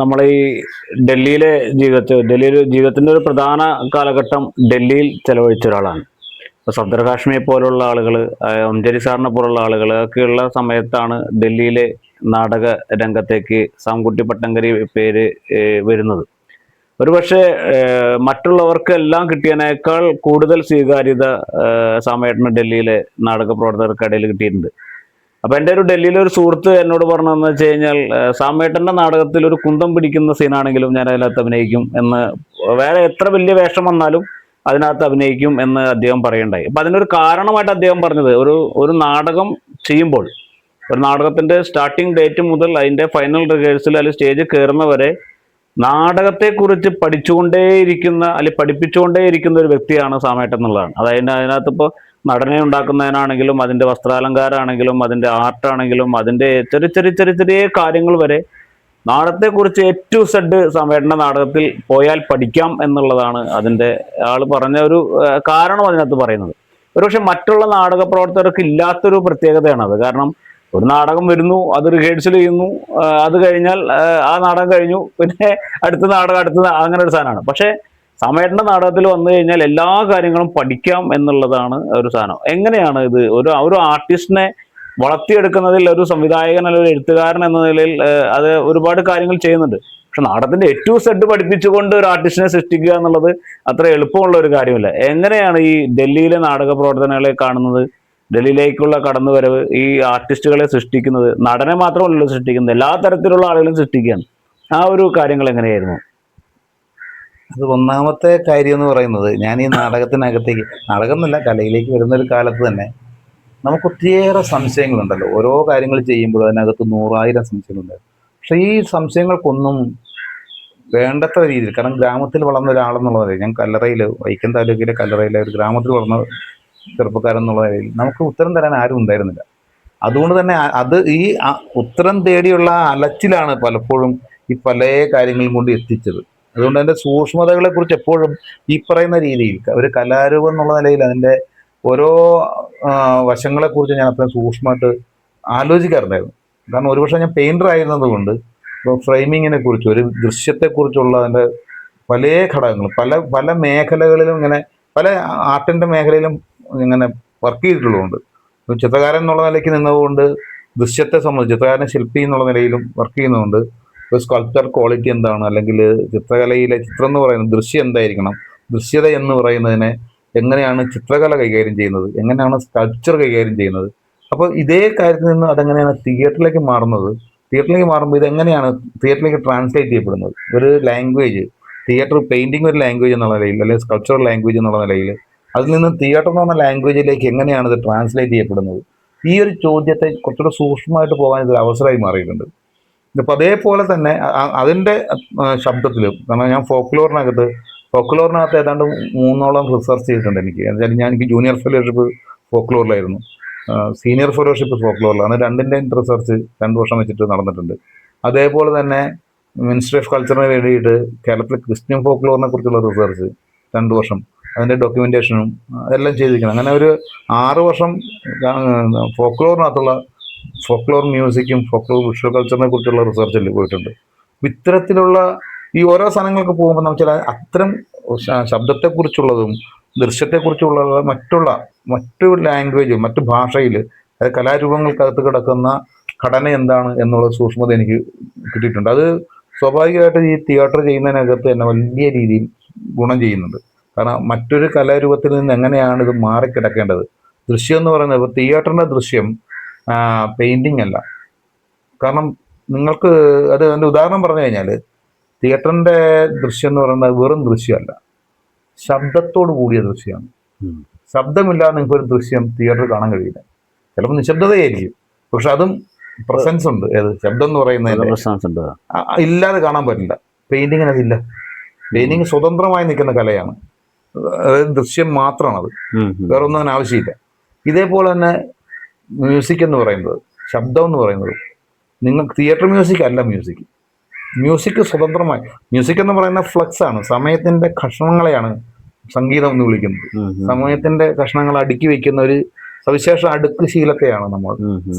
നമ്മൾ ഈ ഡൽഹിയിലെ ജീവിതത്തിന്റെ ഒരു പ്രധാന കാലഘട്ടം ഡൽഹിയിൽ ചെലവഴിച്ച ഒരാളാണ്. ഇപ്പൊ സഫ്ദർ ഹാഷ്മിയെ പോലുള്ള ആളുകൾ, അംജരി സാറിനെ പോലുള്ള ആളുകൾ ഒക്കെയുള്ള സമയത്താണ് ഡൽഹിയിലെ നാടക രംഗത്തേക്ക് സാംകുട്ടി പട്ടങ്കരി പേര് വരുന്നത്. ഒരുപക്ഷെ മറ്റുള്ളവർക്കെല്ലാം കിട്ടിയതിനേക്കാൾ കൂടുതൽ സ്വീകാര്യത സാമേട്ടന് ഡൽഹിയിലെ നാടക പ്രവർത്തകർക്കിടയിൽ കിട്ടിയിട്ടുണ്ട്. അപ്പൊ എൻ്റെ ഒരു ഡൽഹിയിലെ ഒരു സുഹൃത്ത് എന്നോട് പറഞ്ഞതെന്ന് വെച്ച് കഴിഞ്ഞാൽ, സാമേട്ടന്റെ നാടകത്തിൽ ഒരു കുന്തം പിടിക്കുന്ന സീനാണെങ്കിലും ഞാൻ അതിനകത്ത് അഭിനയിക്കും എന്ന്, വേറെ എത്ര വലിയ വേഷം വന്നാലും അതിനകത്ത് അഭിനയിക്കും എന്ന് അദ്ദേഹം പറയുണ്ടായി. അപ്പൊ അതിനൊരു കാരണമായിട്ട് അദ്ദേഹം പറഞ്ഞത്, ഒരു നാടകം ചെയ്യുമ്പോൾ, ഒരു നാടകത്തിന്റെ സ്റ്റാർട്ടിങ് ഡേറ്റ് മുതൽ അതിന്റെ ഫൈനൽ റിഹേഴ്സൽ അല്ലെങ്കിൽ സ്റ്റേജിൽ കയറുന്നവരെ നാടകത്തെക്കുറിച്ച് പഠിച്ചുകൊണ്ടേയിരിക്കുന്ന അല്ലെങ്കിൽ പഠിപ്പിച്ചുകൊണ്ടേയിരിക്കുന്ന ഒരു വ്യക്തിയാണ് സാമേട്ടൻ എന്നുള്ളതാണ്. അതായത് അതിനകത്ത് ഇപ്പോൾ നടനെ ഉണ്ടാക്കുന്നതിനാണെങ്കിലും അതിന്റെ വസ്ത്രാലങ്കാരാണെങ്കിലും അതിന്റെ ആർട്ടാണെങ്കിലും അതിന്റെ ചെറിയ ചെറിയ ചെറിയ ചെറിയ കാര്യങ്ങൾ വരെ നാടകത്തെക്കുറിച്ച് A to Z സാമേട്ടന്റെ നാടകത്തിൽ പോയാൽ പഠിക്കാം എന്നുള്ളതാണ് അതിന്റെ ആള് പറഞ്ഞ ഒരു കാരണം അതിനകത്ത് പറയുന്നത്. ഒരുപക്ഷെ മറ്റുള്ള നാടക പ്രവർത്തകർക്ക് ഇല്ലാത്തൊരു പ്രത്യേകതയാണ് അത്. കാരണം ഒരു നാടകം വരുന്നു, അത് റിഹേഴ്സൽ ചെയ്യുന്നു, അത് കഴിഞ്ഞാൽ ആ നാടകം കഴിഞ്ഞു, പിന്നെ അടുത്ത നാടകം അങ്ങനെ ഒരു സാധനമാണ്. പക്ഷെ സമേട്ടന്റെ നാടകത്തിൽ വന്നു കഴിഞ്ഞാൽ എല്ലാ കാര്യങ്ങളും പഠിക്കാം എന്നുള്ളതാണ് ഒരു സാധനം. എങ്ങനെയാണ് ഇത് ഒരു ആർട്ടിസ്റ്റിനെ വളർത്തിയെടുക്കുന്നതിൽ ഒരു സംവിധായകൻ അല്ലെങ്കിൽ ഒരു എഴുത്തുകാരൻ എന്ന നിലയിൽ അത് ഒരുപാട് കാര്യങ്ങൾ ചെയ്യുന്നുണ്ട്. പക്ഷെ നാടകത്തിന്റെ A to Z പഠിപ്പിച്ചുകൊണ്ട് ഒരു ആർട്ടിസ്റ്റിനെ സൃഷ്ടിക്കുക എന്നുള്ളത് അത്ര എളുപ്പമുള്ള ഒരു കാര്യമല്ല. എങ്ങനെയാണ് ഈ ഡൽഹിയിലെ നാടക പ്രവർത്തനങ്ങളെ കാണുന്നത്, ഡൽഹിയിലേക്കുള്ള കടന്നുവരവ്, ഈ ആർട്ടിസ്റ്റുകളെ സൃഷ്ടിക്കുന്നത്, നടനെ മാത്രമല്ലല്ലോ സൃഷ്ടിക്കുന്നത്, എല്ലാ തരത്തിലുള്ള ആളുകളും സൃഷ്ടിക്കുകയാണ്. ആ ഒരു കാര്യങ്ങൾ എങ്ങനെയായിരുന്നു? അത് ഒന്നാമത്തെ കാര്യം എന്ന് പറയുന്നത്, ഞാൻ ഈ നാടകത്തിനകത്തേക്ക്, നാടകം എന്നല്ല കലയിലേക്ക് വരുന്ന ഒരു കാലത്ത് തന്നെ നമുക്ക് ഒത്തിരിയേറെ സംശയങ്ങളുണ്ടല്ലോ. ഓരോ കാര്യങ്ങൾ ചെയ്യുമ്പോൾ അതിനകത്ത് 100,000 സംശയങ്ങളുണ്ട്. പക്ഷെ ഈ സംശയങ്ങൾക്കൊന്നും വേണ്ടത്ര രീതിയിൽ, കാരണം ഗ്രാമത്തിൽ വളർന്ന ഒരാളെന്നുള്ളത്, ഞാൻ കല്ലറയിൽ, വൈക്കം താലൂക്കിലെ കല്ലറയിലെ ഒരു ഗ്രാമത്തിൽ വളർന്ന ചെറുപ്പക്കാരൻ എന്നുള്ള നിലയിൽ നമുക്ക് ഉത്തരം തരാൻ ആരും ഉണ്ടായിരുന്നില്ല. അതുകൊണ്ട് തന്നെ ഉത്തരം തേടിയുള്ള അലച്ചിലാണ് പലപ്പോഴും ഈ പല കാര്യങ്ങളും കൊണ്ട് എത്തിച്ചത്. അതുകൊണ്ട് അതിൻ്റെ സൂക്ഷ്മതകളെ കുറിച്ച് എപ്പോഴും ഈ പറയുന്ന രീതിയിൽ ഒരു കലാരൂപം എന്നുള്ള നിലയിൽ അതിൻ്റെ ഓരോ വശങ്ങളെക്കുറിച്ച് ഞാൻ അത്രയും സൂക്ഷ്മമായിട്ട് ആലോചിക്കാറുണ്ടായിരുന്നു. കാരണം ഒരുപക്ഷെ ഞാൻ പെയിൻറ്റർ ആയിരുന്നത് കൊണ്ട് ഇപ്പോൾ ഫ്രെയിമിങ്ങിനെ കുറിച്ച്, ഒരു ദൃശ്യത്തെക്കുറിച്ചുള്ള അതിൻ്റെ പല ഘടകങ്ങളും പല പല മേഖലകളിലും ഇങ്ങനെ പല ആർട്ടിൻ്റെ മേഖലയിലും ഇങ്ങനെ വർക്ക് ചെയ്തിട്ടുള്ളതുകൊണ്ട്, ചിത്രകാരൻ എന്നുള്ള നിലയ്ക്ക് നിന്നതുകൊണ്ട് ദൃശ്യത്തെ സംബന്ധിച്ച് ചിത്രകാരൻ ശില്പി എന്നുള്ള നിലയിലും വർക്ക് ചെയ്യുന്നതുകൊണ്ട് ഒരു സ്കൾപ്ചർ ക്വാളിറ്റി എന്താണ്, അല്ലെങ്കിൽ ചിത്രകലയിലെ ചിത്രം എന്ന് പറയുന്നത് ദൃശ്യം എന്തായിരിക്കണം, ദൃശ്യത എന്ന് പറയുന്നതിനെ എങ്ങനെയാണ് ചിത്രകല കൈകാര്യം ചെയ്യുന്നത്, എങ്ങനെയാണ് സ്കൾപ്ചർ കൈകാര്യം ചെയ്യുന്നത്. അപ്പോൾ ഇതേ കാര്യത്തിൽ നിന്ന് അതെങ്ങനെയാണ് തിയേറ്ററിലേക്ക് മാറുമ്പോൾ ഇതെങ്ങനെയാണ് തിയേറ്ററിലേക്ക് ട്രാൻസ്ലേറ്റ് ചെയ്യപ്പെടുന്നത്. ഒരു ലാംഗ്വേജ്, തിയേറ്റർ പെയിൻറ്റിങ് ഒരു ലാംഗ്വേജ് എന്നുള്ള നിലയിൽ, അല്ലെങ്കിൽ സ്കൾപ്ചറൽ ലാംഗ്വേജ് എന്നുള്ള നിലയിൽ, അതിൽ നിന്ന് തിയേറ്റർ എന്ന് പറഞ്ഞ ലാംഗ്വേജിലേക്ക് എങ്ങനെയാണ് ഇത് ട്രാൻസ്ലേറ്റ് ചെയ്യപ്പെടുന്നത്. ഈ ഒരു ചോദ്യത്തെ കുറച്ചുകൂടെ സൂക്ഷ്മമായിട്ട് പോകാൻ ഇതൊരു അവസരമായി മാറിയിട്ടുണ്ട്. ഇപ്പം അതേപോലെ തന്നെ അതിൻ്റെ ശബ്ദത്തിലും, കാരണം ഞാൻ ഫോക്ലോറിനകത്ത് ഏതാണ്ട് 3ഓളം റിസർച്ച് ചെയ്തിട്ടുണ്ട്. എനിക്ക് ജൂനിയർ ഫെലോഷിപ്പ് ഫോക്ലോറിലായിരുന്നു, സീനിയർ ഫെലോഷിപ്പ് ഫോക്ലോറിലാണ്. രണ്ടിൻ്റെയും റിസർച്ച് 2 വർഷം വെച്ചിട്ട് നടന്നിട്ടുണ്ട്. അതേപോലെ തന്നെ മിനിസ്ട്രി ഓഫ് കൾച്ചറിന് വേണ്ടിയിട്ട് കേരളത്തിൽ ക്രിസ്ത്യൻ ഫോക്ലോറിനെ കുറിച്ചുള്ള റിസർച്ച് 2 വർഷം, അതിൻ്റെ ഡോക്യുമെൻറ്റേഷനും അതെല്ലാം ചെയ്തിരിക്കണം. അങ്ങനെ ഒരു 6 വർഷം ഫോക്ലോർ മ്യൂസിക്കും ഫോക്ലോർ വിഷ്വൽ കൾച്ചറിനെ കുറിച്ചുള്ള റിസർച്ചിൽ പോയിട്ടുണ്ട്. ഇത്തരത്തിലുള്ള ഈ ഓരോ സാധനങ്ങൾക്ക് പോകുമ്പോൾ നമുക്ക് അത്തരം ശബ്ദത്തെക്കുറിച്ചുള്ളതും ദൃശ്യത്തെക്കുറിച്ചുള്ള മറ്റു ലാംഗ്വേജ്, മറ്റു ഭാഷയിൽ, അതായത് കലാരൂപങ്ങൾക്കകത്ത് കിടക്കുന്ന ഘടന എന്താണ് എന്നുള്ള സൂക്ഷ്മത എനിക്ക് കിട്ടിയിട്ടുണ്ട്. അത് സ്വാഭാവികമായിട്ട് ഈ തിയേറ്റർ ചെയ്യുന്നതിനകത്ത് തന്നെ വലിയ രീതിയിൽ ഗുണം ചെയ്യുന്നുണ്ട്. കാരണം മറ്റൊരു കലാരൂപത്തിൽ നിന്ന് എങ്ങനെയാണ് ഇത് മാറിക്കിടക്കേണ്ടത്. ദൃശ്യം എന്ന് പറയുന്നത്, ഇപ്പോൾ തിയേറ്ററിൻ്റെ ദൃശ്യം പെയിൻറ്റിങ് അല്ല. കാരണം നിങ്ങൾക്ക് അതിൻ്റെ ഉദാഹരണം പറഞ്ഞു കഴിഞ്ഞാൽ, തിയേറ്ററിൻ്റെ ദൃശ്യം എന്ന് പറയുന്നത് വെറും ദൃശ്യമല്ല, ശബ്ദത്തോട് കൂടിയ ദൃശ്യമാണ്. ശബ്ദമില്ലാതെ നിങ്ങൾക്കൊരു ദൃശ്യം തിയേറ്ററിൽ കാണാൻ കഴിയില്ല. ചിലപ്പോൾ നിശബ്ദതയായിരിക്കും, പക്ഷെ അതും പ്രസൻസ് ഉണ്ട്. ശബ്ദം എന്ന് പറയുന്നത് ഇല്ലാതെ കാണാൻ പറ്റില്ല. പെയിൻറ്റിങ്ങിന് അതില്ല. പെയിൻറ്റിങ് സ്വതന്ത്രമായി നിൽക്കുന്ന കലയാണ്, അതായത് ദൃശ്യം മാത്രമാണത്, വേറെ ഒന്നും അതിന് ആവശ്യമില്ല. ഇതേപോലെ തന്നെ മ്യൂസിക് എന്ന് പറയുന്നത്, ശബ്ദം എന്ന് പറയുന്നത്, നിങ്ങൾക്ക് തിയേറ്റർ മ്യൂസിക് അല്ല. മ്യൂസിക് സ്വതന്ത്രമായി, മ്യൂസിക് എന്ന് പറയുന്ന ഫ്ലക്സ് ആണ്, സമയത്തിന്റെ കഷ്ണങ്ങളെയാണ് സംഗീതം എന്ന് വിളിക്കുന്നത്. സമയത്തിന്റെ കഷ്ണങ്ങൾ അടുക്കി വെക്കുന്ന ഒരു സവിശേഷ അടുക്ക് ശീലത്തെയാണ് നമ്മൾ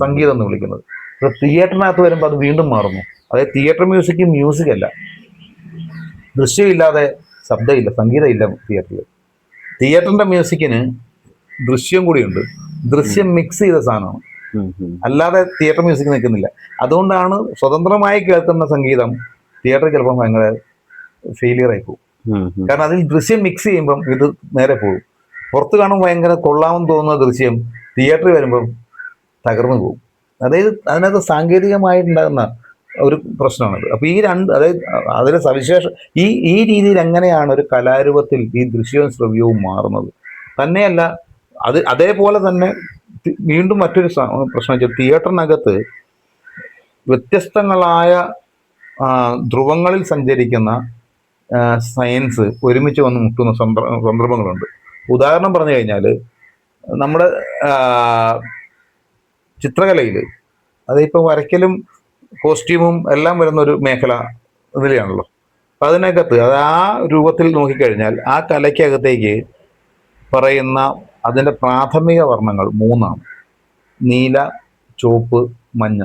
സംഗീതം എന്ന് വിളിക്കുന്നത്. ഇപ്പോൾ തിയേറ്ററിനകത്ത് വരുമ്പോൾ അത് വീണ്ടും മാറുന്നു. അതായത് തിയേറ്റർ മ്യൂസിക് അല്ല, ദൃശ്യമില്ലാതെ ശബ്ദമില്ല, സംഗീതമില്ല തിയേറ്ററിൽ. തിയേറ്ററിന്റെ മ്യൂസിക്കിന് ദൃശ്യം കൂടിയുണ്ട്, ദൃശ്യം മിക്സ് ചെയ്ത സാധനമാണ്, അല്ലാതെ തിയേറ്റർ മ്യൂസിക് നിൽക്കുന്നില്ല. അതുകൊണ്ടാണ് സ്വതന്ത്രമായി കേൾക്കുന്ന സംഗീതം തിയേറ്ററിൽ ചിലപ്പോൾ ഭയങ്കര ഫെയിലിയർ ആയി പോകും. കാരണം അതിൽ ദൃശ്യം മിക്സ് ചെയ്യുമ്പം ഇത് നേരെ പോകും. പുറത്ത് കാണുമ്പോൾ ഭയങ്കര കൊള്ളാമെന്ന് തോന്നുന്ന ദൃശ്യം തിയേറ്ററിൽ വരുമ്പം തകർന്നു പോകും. അതായത് അതിനകത്ത് സാങ്കേതികമായിട്ടുണ്ടാകുന്ന ഒരു പ്രശ്നമാണത്. അപ്പൊ ഈ രണ്ട്, അതായത് അതിലെ സവിശേഷം ഈ രീതിയിൽ എങ്ങനെയാണ് ഒരു കലാരൂപത്തിൽ ഈ ദൃശ്യവും ശ്രവ്യവും മാറുന്നത്. തന്നെയല്ല, അതേപോലെ തന്നെ വീണ്ടും മറ്റൊരു പ്രശ്നം വെച്ചാൽ തിയേറ്ററിനകത്ത് വ്യത്യസ്തങ്ങളായ ധ്രുവങ്ങളിൽ സഞ്ചരിക്കുന്ന സയൻസ് ഒരുമിച്ച് വന്ന് മുട്ടുന്ന സന്ദർഭങ്ങളുണ്ട്. ഉദാഹരണം പറഞ്ഞു കഴിഞ്ഞാൽ നമ്മുടെ ചിത്രകലയിൽ, അതിപ്പോൾ വരയ്ക്കലും കോസ്റ്റ്യൂമും എല്ലാം വരുന്ന ഒരു മേഖല ഇതിലാണല്ലോ. അപ്പം അതിനകത്ത് അത് ആ രൂപത്തിൽ നോക്കിക്കഴിഞ്ഞാൽ ആ കലയ്ക്കകത്തേക്ക് പറയുന്ന അതിൻ്റെ പ്രാഥമിക വർണ്ണങ്ങൾ 3ആണ്: നീല, ചുവപ്പ്, മഞ്ഞ.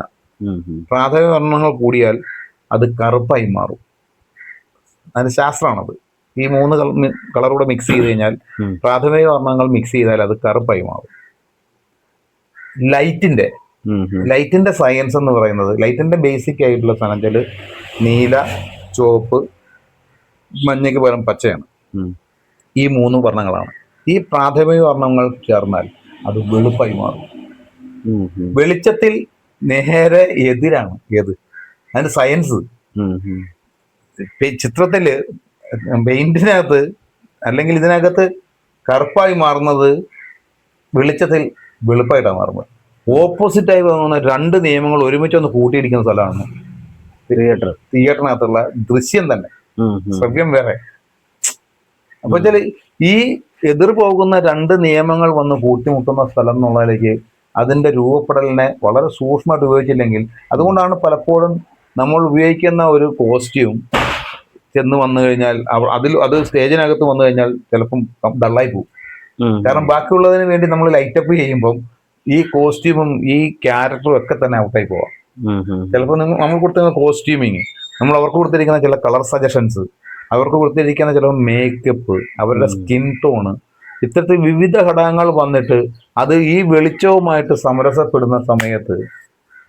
പ്രാഥമിക വർണ്ണങ്ങൾ കൂടിയാൽ അത് കറുപ്പായി മാറും. അതിന് ശാസ്ത്രമാണത്. ഈ 3 കളറൂടെ മിക്സ് ചെയ്ത് കഴിഞ്ഞാൽ, പ്രാഥമിക വർണ്ണങ്ങൾ മിക്സ് ചെയ്താൽ അത് കറുപ്പായി മാറും. ലൈറ്റിന്റെ സയൻസ് എന്ന് പറയുന്നത്, ലൈറ്റിന്റെ ബേസിക് ആയിട്ടുള്ള സാധനം നീല, ചുവപ്പ്, മഞ്ഞയ്ക്ക് പകരം പച്ചയാണ്. ഈ 3 വർണ്ണങ്ങളാണ്. ഈ പ്രാഥമിക വർണ്ണങ്ങൾ ചേർന്നാൽ അത് വെളുപ്പായി മാറും. വെളിച്ചത്തിൽ നേരെ എതിരാണ് അതിന്റെ സയൻസ്. ചിത്രത്തില് പെയിന്റിനകത്ത് അല്ലെങ്കിൽ ഇതിനകത്ത് കറുപ്പായി മാറുന്നത് വെളിച്ചത്തിൽ വെളുപ്പായിട്ടാണ് മാറുന്നത്. ഓപ്പോസിറ്റായി പോകുന്ന 2 നിയമങ്ങൾ ഒരുമിച്ചൊന്ന് കൂട്ടിയിടിക്കുന്ന സ്ഥലമാണ് തിയേറ്ററിനകത്തുള്ള ദൃശ്യം തന്നെ, ശ്രവ്യം വേറെ. അപ്പൊ വെച്ചാൽ ഈ എതിർ പോകുന്ന 2 നിയമങ്ങൾ വന്ന് കൂട്ടിമുട്ടുന്ന സ്ഥലം എന്നുള്ളതിലേക്ക് അതിന്റെ രൂപപ്പെടലിനെ വളരെ സൂക്ഷ്മമായിട്ട് ഉപയോഗിച്ചില്ലെങ്കിൽ, അതുകൊണ്ടാണ് പലപ്പോഴും നമ്മൾ ഉപയോഗിക്കുന്ന ഒരു കോസ്റ്റ്യൂം ചെന്ന് വന്നു കഴിഞ്ഞാൽ അത് സ്റ്റേജിനകത്ത് വന്നു കഴിഞ്ഞാൽ ചിലപ്പം ഡള്ളായി പോകും. കാരണം ബാക്കിയുള്ളതിന് വേണ്ടി നമ്മൾ ലൈറ്റപ്പ് ചെയ്യുമ്പം ഈ കോസ്റ്റ്യൂമും ഈ ക്യാരക്ടറും ഒക്കെ തന്നെ ഔട്ടായി പോവാം. ചിലപ്പോൾ നമ്മൾ കൊടുത്തിരിക്കുന്ന കോസ്റ്റ്യൂമിങ്, നമ്മൾ അവർക്ക് കൊടുത്തിരിക്കുന്ന ചില കളർ സജഷൻസ്, അവർക്ക് കൊടുത്തിരിക്കുന്ന ചില മേക്കപ്പ്, അവരുടെ സ്കിൻ ടോണ്, ഇത്തരത്തിൽ വിവിധ ഘടകങ്ങൾ വന്നിട്ട് അത് ഈ വെളിച്ചവുമായിട്ട് സമരസപ്പെടുന്ന സമയത്ത്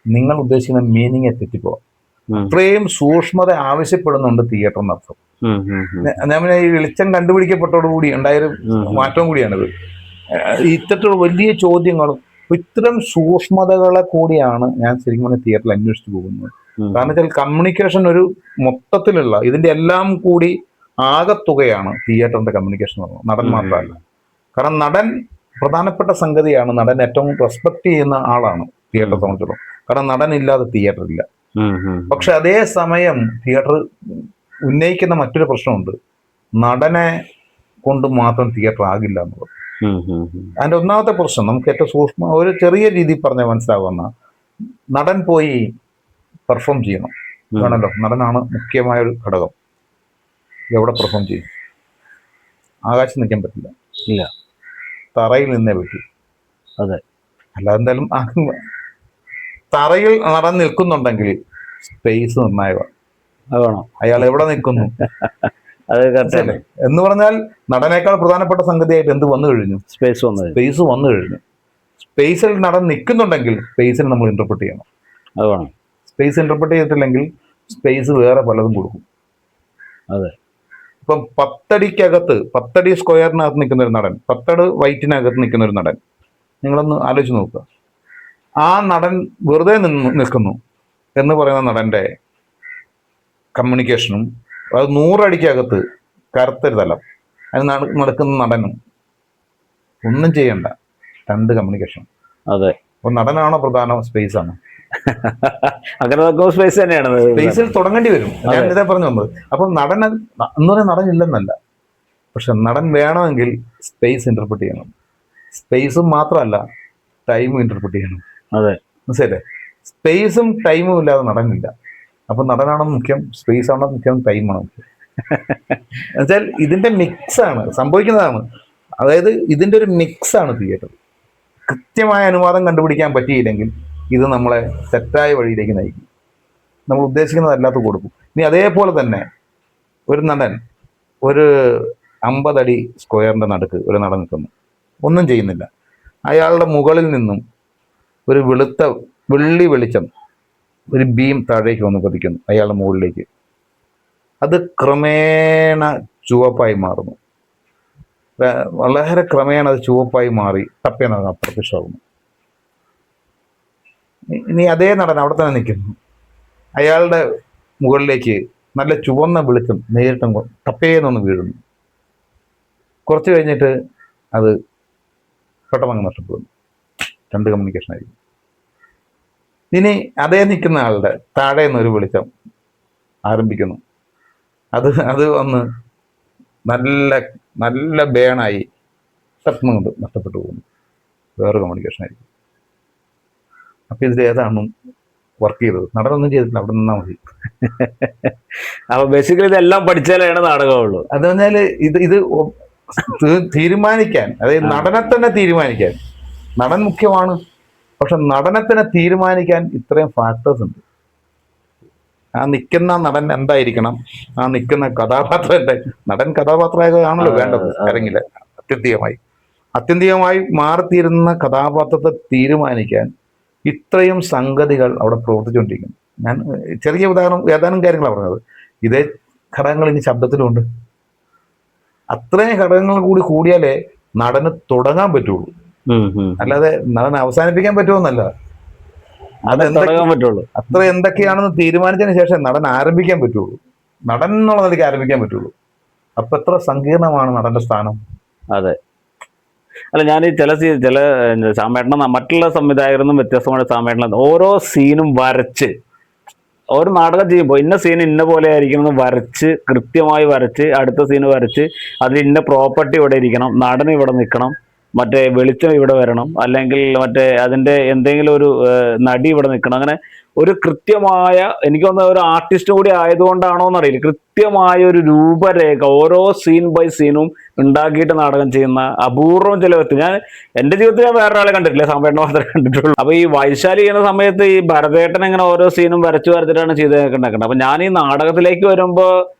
നിങ്ങൾ ഉദ്ദേശിക്കുന്ന മീനിങ് തെറ്റിപ്പോവാം. അത്രയും സൂക്ഷ്മത ആവശ്യപ്പെടുന്നുണ്ട് തിയേറ്ററിനർത്ഥം. ഞാൻ ഈ വെളിച്ചം കണ്ടുപിടിക്കപ്പെട്ടോടുകൂടി ഉണ്ടായൊരു മാറ്റവും കൂടിയാണിത്. ഇത്തരത്തിലുള്ള വലിയ ചോദ്യങ്ങളും ഇത്തരം സൂക്ഷ്മതകളെ കൂടിയാണ് ഞാൻ ശരിക്കും പറഞ്ഞാൽ തിയേറ്ററിൽ അന്വേഷിച്ചു പോകുന്നത്. കാരണം വെച്ചാൽ കമ്മ്യൂണിക്കേഷൻ ഒരു മൊത്തത്തിലുള്ള ഇതിന്റെ എല്ലാം കൂടി ആകത്തുകയാണ് തിയേറ്ററിന്റെ കമ്മ്യൂണിക്കേഷൻ എന്ന് പറയുന്നത്, നടൻ മാത്രമല്ല. കാരണം നടൻ പ്രധാനപ്പെട്ട സംഗതിയാണ്. നടൻ ഏറ്റവും റെസ്പെക്ട് ചെയ്യുന്ന ആളാണ് തിയേറ്ററെ സംബന്ധിച്ചിടത്തോളം. കാരണം നടൻ ഇല്ലാതെ തിയേറ്റർ ഇല്ല. പക്ഷെ അതേ സമയം തിയേറ്റർ ഉന്നയിക്കുന്ന മറ്റൊരു പ്രശ്നമുണ്ട്, നടനെ കൊണ്ട് മാത്രം തിയേറ്റർ ആകില്ല എന്നുള്ളത്. അതിന്റെ ഒന്നാമത്തെ പ്രശ്നം നമുക്ക് ഏറ്റവും സൂക്ഷ്മ ഒരു ചെറിയ രീതിയിൽ പറഞ്ഞാൽ മനസ്സിലാവുന്ന, നടൻ പോയി പെർഫോം ചെയ്യണം വേണമല്ലോ. നടനാണ് മുഖ്യമായ ഒരു ഘടകം. എവിടെ പെർഫോം ചെയ്യും? ആകാശം നിൽക്കാൻ പറ്റില്ല, ഇല്ല, തറയിൽ നിന്നേ പറ്റൂ. അതെ, അല്ലാതെ എന്തായാലും തറയിൽ നടൻ നിൽക്കുന്നുണ്ടെങ്കിൽ സ്പേസ് നിർണായകമാണ്. അയാൾ എവിടെ നിൽക്കുന്നു എന്ന് പറഞ്ഞാൽ നടനേക്കാൾ പ്രധാനപ്പെട്ട സംഗതിയായിട്ട് എന്ത് വന്നു കഴിഞ്ഞു? സ്പേസ് വന്നു കഴിഞ്ഞു. സ്പേസിൽ നടൻ നിൽക്കുന്നുണ്ടെങ്കിൽ സ്പേസിൽ നമ്മൾ ഇന്റർപ്രറ്റ് ചെയ്യണം. അതാണ്, സ്പേസ് ഇന്റർപ്രറ്റ് ചെയ്തിട്ടില്ലെങ്കിൽ സ്പേസ് വേറെ പലതും കൊടുക്കും. അതെ, ഇപ്പം 10 അടിക്കകത്ത് 10 അടി സ്ക്വയറിനകത്ത് നിൽക്കുന്ന ഒരു നടൻ, 10 അടി വൈറ്റിനകത്ത് നിൽക്കുന്ന ഒരു നടൻ, നിങ്ങളൊന്ന് ആലോചിച്ച് നോക്കുക. ആ നടൻ വെറുതെ നിൽക്കുന്നു എന്ന് പറയുന്ന നടന്റെ കമ്മ്യൂണിക്കേഷനും, അത് 100 അടിക്കകത്ത് കറുത്തൊരു തലം അതിന് നടക്കുന്ന നടനും ഒന്നും ചെയ്യണ്ട, 2 കമ്മ്യൂണിക്കേഷൻ. അതെ, അപ്പൊ നടനാണോ പ്രധാനം? സ്പേസ് ആണ്. അങ്ങനെ സ്പേസ് തന്നെയാണ്, സ്പേസിൽ തുടങ്ങേണ്ടി വരും. ഞാൻ ഇതേ പറഞ്ഞു വന്നത്. അപ്പൊ നടൻ എന്ന് പറയാൻ നടനില്ലെന്നല്ല, പക്ഷെ നടൻ വേണമെങ്കിൽ സ്പേസ് ഇന്റർപ്രറ്റ് ചെയ്യണം. സ്പേസും മാത്രമല്ല, ടൈമും ഇന്റർപ്രറ്റ് ചെയ്യണം. അതെ, മനസ്സിലല്ലേ? സ്പേസും ടൈമും ഇല്ലാതെ നടനില്ല. അപ്പൊ നടനാണോ മുഖ്യം, സ്പേസ് ആണോ മുഖ്യം, ടൈമാണോ മുഖ്യം? എന്നുവെച്ചാൽ ഇതിന്റെ മിക്സ് ആണ് സംഭവിക്കുന്നതാണ്. അതായത് ഇതിന്റെ ഒരു മിക്സ് ആണ് തിയേറ്റർ. കൃത്യമായ അനുവാദം കണ്ടുപിടിക്കാൻ പറ്റിയില്ലെങ്കിൽ ഇത് നമ്മളെ തെറ്റായ വഴിയിലേക്ക് നയിക്കും. നമ്മൾ ഉദ്ദേശിക്കുന്നതല്ലാത്ത കൊടുക്കും. ഇനി അതേപോലെ തന്നെ ഒരു നടൻ ഒരു 50 അടി സ്ക്വയറിൻ്റെ നടുക്ക് ഒരു നടൻ നിൽക്കുന്നു, ഒന്നും ചെയ്യുന്നില്ല. അയാളുടെ മുകളിൽ നിന്നും ഒരു വെളുത്ത വെള്ളി വെളിച്ചം, ഒരു ബീം താഴേക്ക് വന്ന് പതിക്കുന്നു അയാളുടെ മുകളിലേക്ക്. അത് ക്രമേണ ചുവപ്പായി മാറുന്നു. വളരെ ക്രമേണ അത് ചുവപ്പായി മാറി തപ്പേന അപ്രത്യക്ഷമാകുന്നു. ഇനി അതേ നടൻ അവിടെ തന്നെ നിൽക്കുന്നു. അയാളുടെ മുകളിലേക്ക് നല്ല ചുവന്ന വെളിച്ചം നേരിട്ടും തപ്പേന്നൊന്ന് വീഴുന്നു. കുറച്ച് കഴിഞ്ഞിട്ട് അത് പെട്ടെന്ന് നഷ്ടപ്പെടുന്നു. 2 കമ്മ്യൂണിക്കേഷൻ ആയിരിക്കും. ഇനി അതേ നിൽക്കുന്ന ആളുടെ താഴെ നിന്നൊരു വെളിച്ചം ആരംഭിക്കുന്നു. അത് വന്ന് നല്ല നല്ല ബേണായി പെട്ടെന്ന് കൊണ്ട് നഷ്ടപ്പെട്ടു പോകുന്നു. വേറെ കമ്മ്യൂണിക്കേഷൻ ആയിരിക്കും. അപ്പം ഇതിൽ ഏതാണ് വർക്ക് ചെയ്തത്? നടനൊന്നും ചെയ്തിട്ടില്ല, അവിടെ നിന്നാൽ മതി. അപ്പൊ ബേസിക്കലി ഇതെല്ലാം പഠിച്ചാലാണ് നാടകമുള്ളൂ. അത് പറഞ്ഞാൽ ഇത് തീരുമാനിക്കാൻ, അതായത് നടനെ തന്നെ തീരുമാനിക്കാൻ, നടൻ മുഖ്യമാണ്, പക്ഷെ നടനെ തന്നെ തീരുമാനിക്കാൻ ഇത്രയും ഫാക്ടേഴ്സ് ഉണ്ട്. ആ നിൽക്കുന്ന നടൻ എന്തായിരിക്കണം, ആ നിൽക്കുന്ന കഥാപാത്രത്തെ, നടൻ കഥാപാത്രമാണല്ലോ വേണ്ടത് അരങ്ങില്. അത്യന്തികമായി മാറിത്തീരുന്ന കഥാപാത്രത്തെ തീരുമാനിക്കാൻ ഇത്രയും സംഗതികൾ അവിടെ പ്രവർത്തിച്ചുകൊണ്ടിരിക്കുന്നു. ഞാൻ ചെറിയ ഏതാനും കാര്യങ്ങളാണ് പറഞ്ഞത്. ഇതേ ഘടകങ്ങൾ ഇനി ശബ്ദത്തിലുണ്ട്. അത്രയും ഘടകങ്ങൾ കൂടിയാലേ നടന് തുടങ്ങാൻ പറ്റുള്ളൂ, അല്ലാതെ നടൻ അവസാനിപ്പിക്കാൻ പറ്റുമെന്നല്ല. അത്ര എന്തൊക്കെയാണെന്ന് തീരുമാനിച്ചതിന് ശേഷം നടൻ ആരംഭിക്കാൻ പറ്റുള്ളൂ, നടൻ എന്നുള്ള നിലയ്ക്ക് ആരംഭിക്കാൻ പറ്റുള്ളൂ. അപ്പൊ എത്ര സങ്കീർണമാണ് നടന്റെ സ്ഥാനം. അതെ. അല്ല, ഞാൻ ചില സാമേട്ടന മറ്റുള്ള സംവിധായകരൊന്നും വ്യത്യസ്തമായ സാമേട്ടന ഓരോ സീനും വരച്ച്, ഒരു നാടകം ചെയ്യുമ്പോൾ ഇന്ന സീൻ ഇന്ന പോലെ ആയിരിക്കണം എന്ന് വരച്ച്, കൃത്യമായി വരച്ച്, അടുത്ത സീന് വരച്ച്, അതിൽ ഇന്ന പ്രോപ്പർട്ടി ഇവിടെ ഇരിക്കണം, നടൻ ഇവിടെ നിൽക്കണം, മറ്റേ വെളിച്ചം ഇവിടെ വരണം, അല്ലെങ്കിൽ മറ്റേ അതിൻ്റെ എന്തെങ്കിലും ഒരു നടി ഇവിടെ നിൽക്കണം. അങ്ങനെ ഒരു കൃത്യമായ, എനിക്ക് തോന്നുന്ന ഒരു ആർട്ടിസ്റ്റ് കൂടി ആയതുകൊണ്ടാണോ എന്നറിയില്ല, കൃത്യമായ ഒരു രൂപരേഖ ഓരോ സീൻ ബൈ സീനും ഉണ്ടാക്കിയിട്ട് നാടകം ചെയ്യുന്ന അപൂർവം ചില വ്യക്തി. ഞാൻ എൻ്റെ ജീവിതത്തിൽ ഞാൻ വേറൊരാളെ കണ്ടിട്ടില്ല, സാമ്പേട്ടനെ മാത്രമേ കണ്ടിട്ടുള്ളൂ. അപ്പൊ ഈ വൈശാലി ചെയ്യുന്ന സമയത്ത് ഈ ഭരതേട്ടൻ ഇങ്ങനെ ഓരോ സീനും വരച്ചിട്ടാണ് ചെയ്തേക്കുന്നത്. അപ്പൊ ഞാൻ ഈ നാടകത്തിലേക്ക് വരുമ്പോ